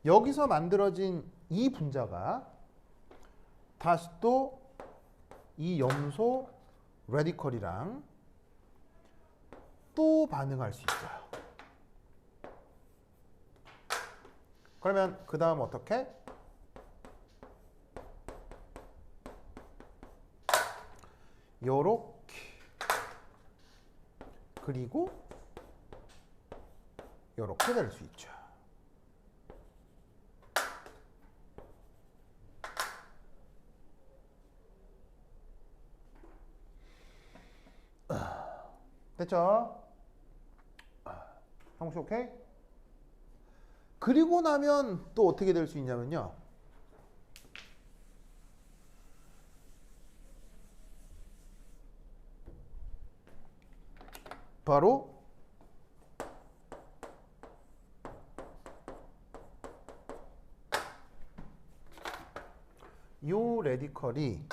여기서 만들어진 이 분자가 다시 또 이 염소 레디컬이랑 또 반응할 수 있어요. 그러면 그 다음 어떻게? 요렇게 그리고 요렇게 될 수 있죠. 됐죠? 상식 오케이? 그리고 나면 또 어떻게 될 수 있냐면요. 바로 요 레디컬이,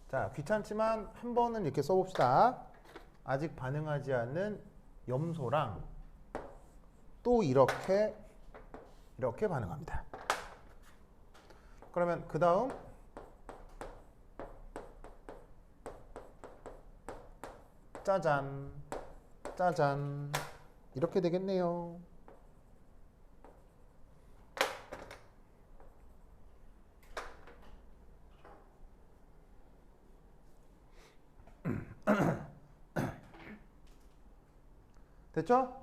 자, 귀찮지만 한 번은 이렇게 써봅시다. 아직 반응하지 않는 염소랑 또 이렇게 반응합니다. 그러면 그 다음 짜잔, 짜잔, 이렇게 되겠네요. 됐죠?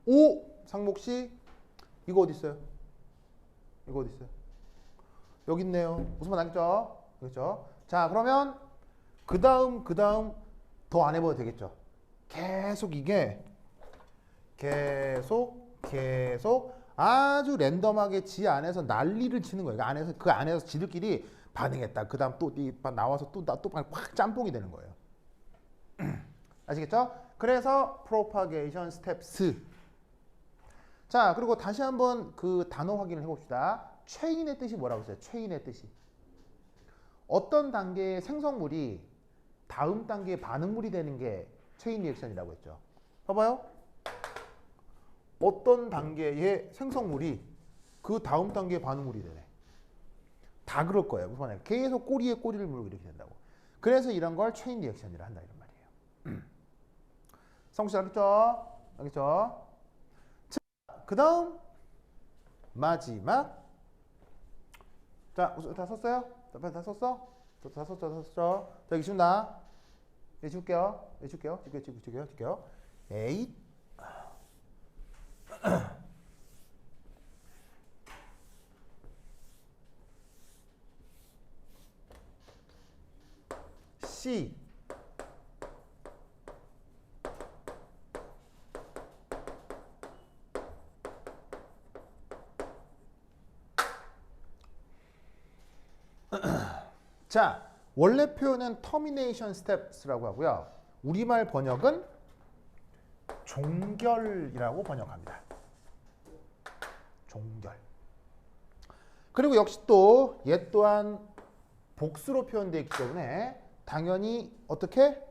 오! 상목씨, 이거 어디 있어요? 이거 어디 있어요? 여기 있네요. 무슨 말 나겠죠? 그렇죠? 자, 그러면 그 다음 더 안 해봐도 되겠죠? 계속 이게 계속 아주 랜덤하게 지 안에서 난리를 치는 거예요. 그 안에서 지들끼리 반응했다. 그 다음 또 나와서 또 확 짬뽕이 되는 거예요. 아시겠죠? 그래서 propagation steps. 자, 그리고 다시 한번 그 단어 확인을 해봅시다. 체인의 뜻이 뭐라고 했어요? 체인의 뜻이. 어떤 단계의 생성물이 다음 단계의 반응물이 되는 게 체인 리액션이라고 했죠. 봐봐요. 어떤 단계의 생성물이 그 다음 단계의 반응물이 되네. 다 그럴 거예요. 무슨 말이에요? 계속 꼬리에 꼬리를 물고 이렇게 된다고. 그래서 이런 걸 체인 리액션이라 한다 이런 말이에요. 성씨 알겠죠? 알겠죠? 자, 그 다음 마지막. 자, 다 썼어요? 다 썼어? 다 썼죠? 자, 여기 지운다. 여기 지울게요. 지울게요. 8 C 자, 원래 표현은 termination steps라고 하고요. 우리말 번역은 종결이라고 번역합니다. 종결. 그리고 역시 또 얘 또한 복수로 표현되어 있기 때문에 당연히 어떻게?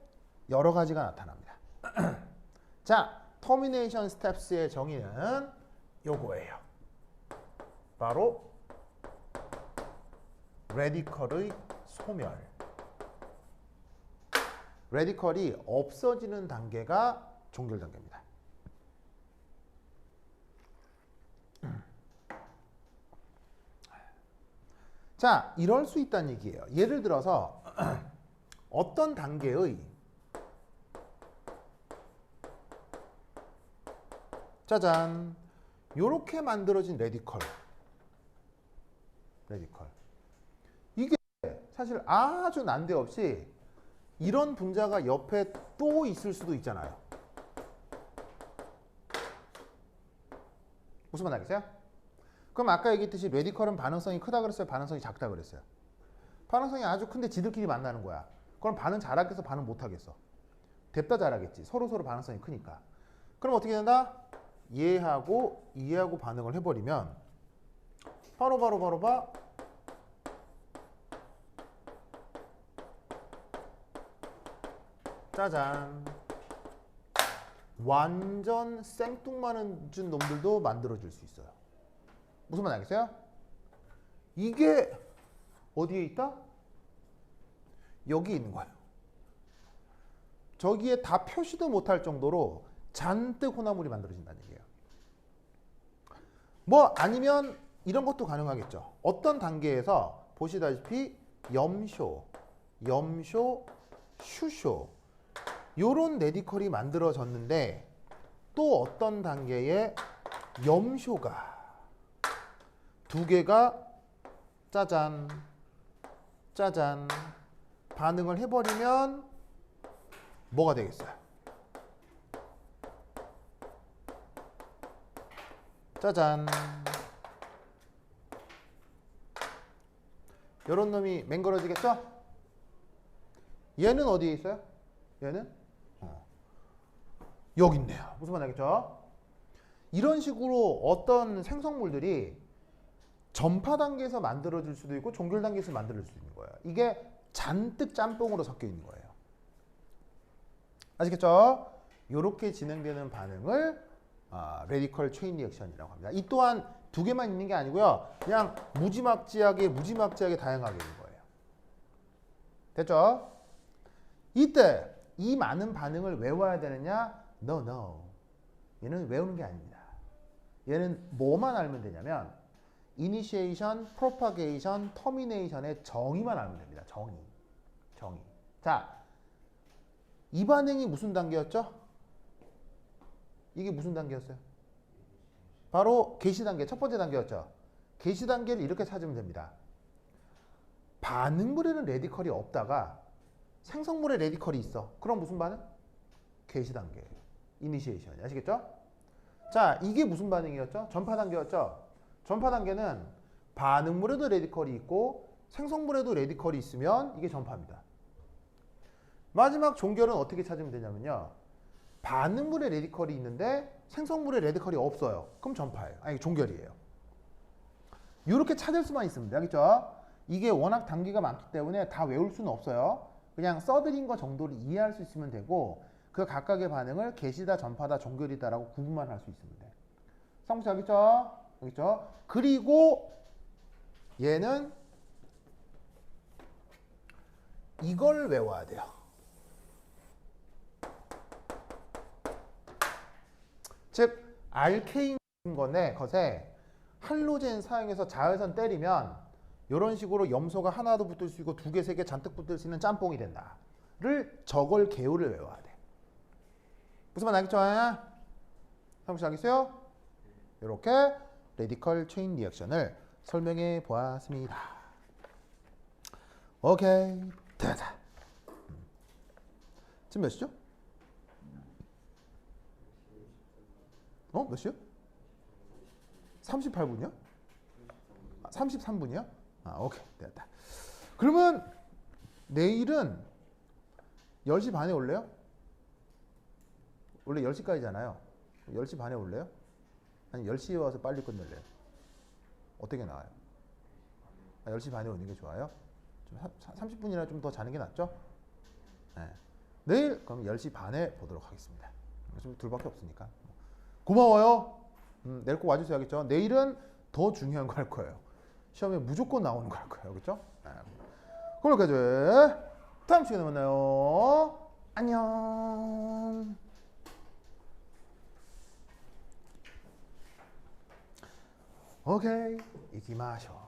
여러 가지가 나타납니다. 자, termination steps의 정의는 요거예요. 바로 레디컬의 소멸. 레디컬이 없어지는 단계가 종결 단계입니다. 자, 이럴 수 있다는 얘기예요. 예를 들어서 어떤 단계의 짜잔 요렇게 만들어진 레디컬. 이게 사실 아주 난데없이 이런 분자가 옆에 또 있을 수도 있잖아요. 무슨 말 알겠어요? 그럼 아까 얘기했듯이 레디컬은 반응성이 크다 그랬어요? 반응성이 작다 그랬어요? 반응성이 아주 큰데 지들끼리 만나는 거야. 그럼 반응 잘하겠어? 반응 못하겠어? 냅다 잘하겠지. 서로 반응성이 크니까. 그럼 어떻게 된다? 얘하고 얘하고 반응을 해버리면 바로 봐. 짜잔. 완전 생뚱맞은 놈들도 만들어질 수 있어요. 무슨 말 알겠어요? 이게 어디에 있다? 여기 있는 거예요. 저기에 다 표시도 못할 정도로 잔뜩 혼합물이 만들어진다는 얘기예요. 뭐 아니면 이런 것도 가능하겠죠. 어떤 단계에서 보시다시피 염쇼, 슈쇼 요런 레디컬이 만들어졌는데 또 어떤 단계에 염쇼가 두 개가 짜잔 반응을 해버리면 뭐가 되겠어요? 짜잔. 요런 놈이 맹걸어지겠죠? 얘는 어디에 있어요? 얘는? 여기 있네요. 무슨 말 알겠죠? 이런 식으로 어떤 생성물들이 전파 단계에서 만들어질 수도 있고 종결 단계에서 만들어질 수 있는 거예요. 이게 잔뜩 짬뽕으로 섞여 있는 거예요. 아시겠죠? 이렇게 진행되는 반응을 레디컬 체인 리액션이라고 합니다. 이 또한 두 개만 있는 게 아니고요. 그냥 무지막지하게 다양하게 있는 거예요. 됐죠? 이때 이 많은 반응을 외워야 되느냐? No. 얘는 외우는 게 아닙니다. 얘는 뭐만 알면 되냐면 이니시에이션, 프로파게이션, 터미네이션의 정의만 알면 됩니다. 정의. 자, 이 반응이 무슨 단계였죠? 이게 무슨 단계였어요? 바로 개시 단계, 첫 번째 단계였죠. 개시 단계를 이렇게 찾으면 됩니다. 반응물에는 레디컬이 없다가 생성물에 레디컬이 있어. 그럼 무슨 반응? 개시 단계예요. 이니시에이션이. 아시겠죠? 자, 이게 무슨 반응이었죠? 전파 단계였죠? 전파 단계는 반응물에도 레디컬이 있고 생성물에도 레디컬이 있으면 이게 전파입니다. 마지막 종결은 어떻게 찾으면 되냐면요. 반응물에 레디컬이 있는데 생성물에 레디컬이 없어요. 그럼 전파예요. 아니, 종결이에요. 이렇게 찾을 수만 있으면 돼요. 알겠죠? 이게 워낙 단계가 많기 때문에 다 외울 수는 없어요. 그냥 써드린 거 정도를 이해할 수 있으면 되고 그 각각의 반응을 개시다, 전파다, 종결이다라고 구분만 할 수 있으면 돼. 성수 알겠죠? 알겠죠? 그리고 얘는 이걸 외워야 돼요. 즉 알케인 것에 할로젠 사용해서 자외선 때리면 이런 식으로 염소가 하나도 붙을 수 있고 두 개, 세 개 잔뜩 붙을 수 있는 짬뽕이 된다를 저걸 개요를 외워야 돼. 무슨 말 알겠죠? 성수 알겠어요? 이렇게 레디컬 체인 리액션을 설명해 보았습니다. 오케이, 됐다. 지금 몇 시죠? 몇 시요? 38분이요? 33분이요? 오케이, 됐다. 그러면 내일은 10시 반에 올래요? 원래 10시까지잖아요. 10시 반에 올래요? 아니 10시에 와서 빨리 끝낼래요? 어떻게 나와요? 10시 반에 오는 게 좋아요? 좀 30분이나 좀 더 자는 게 낫죠? 네. 내일 그럼 10시 반에 보도록 하겠습니다. 지금 둘밖에 없으니까. 고마워요. 내일 꼭 와주세요. 알겠죠? 내일은 더 중요한 거 할 거예요. 시험에 무조건 나오는 거 할 거예요. 그렇죠? 네. 그럼 여기까지. 다음 시간에 만나요. 안녕. 오케이, 이기마쇼.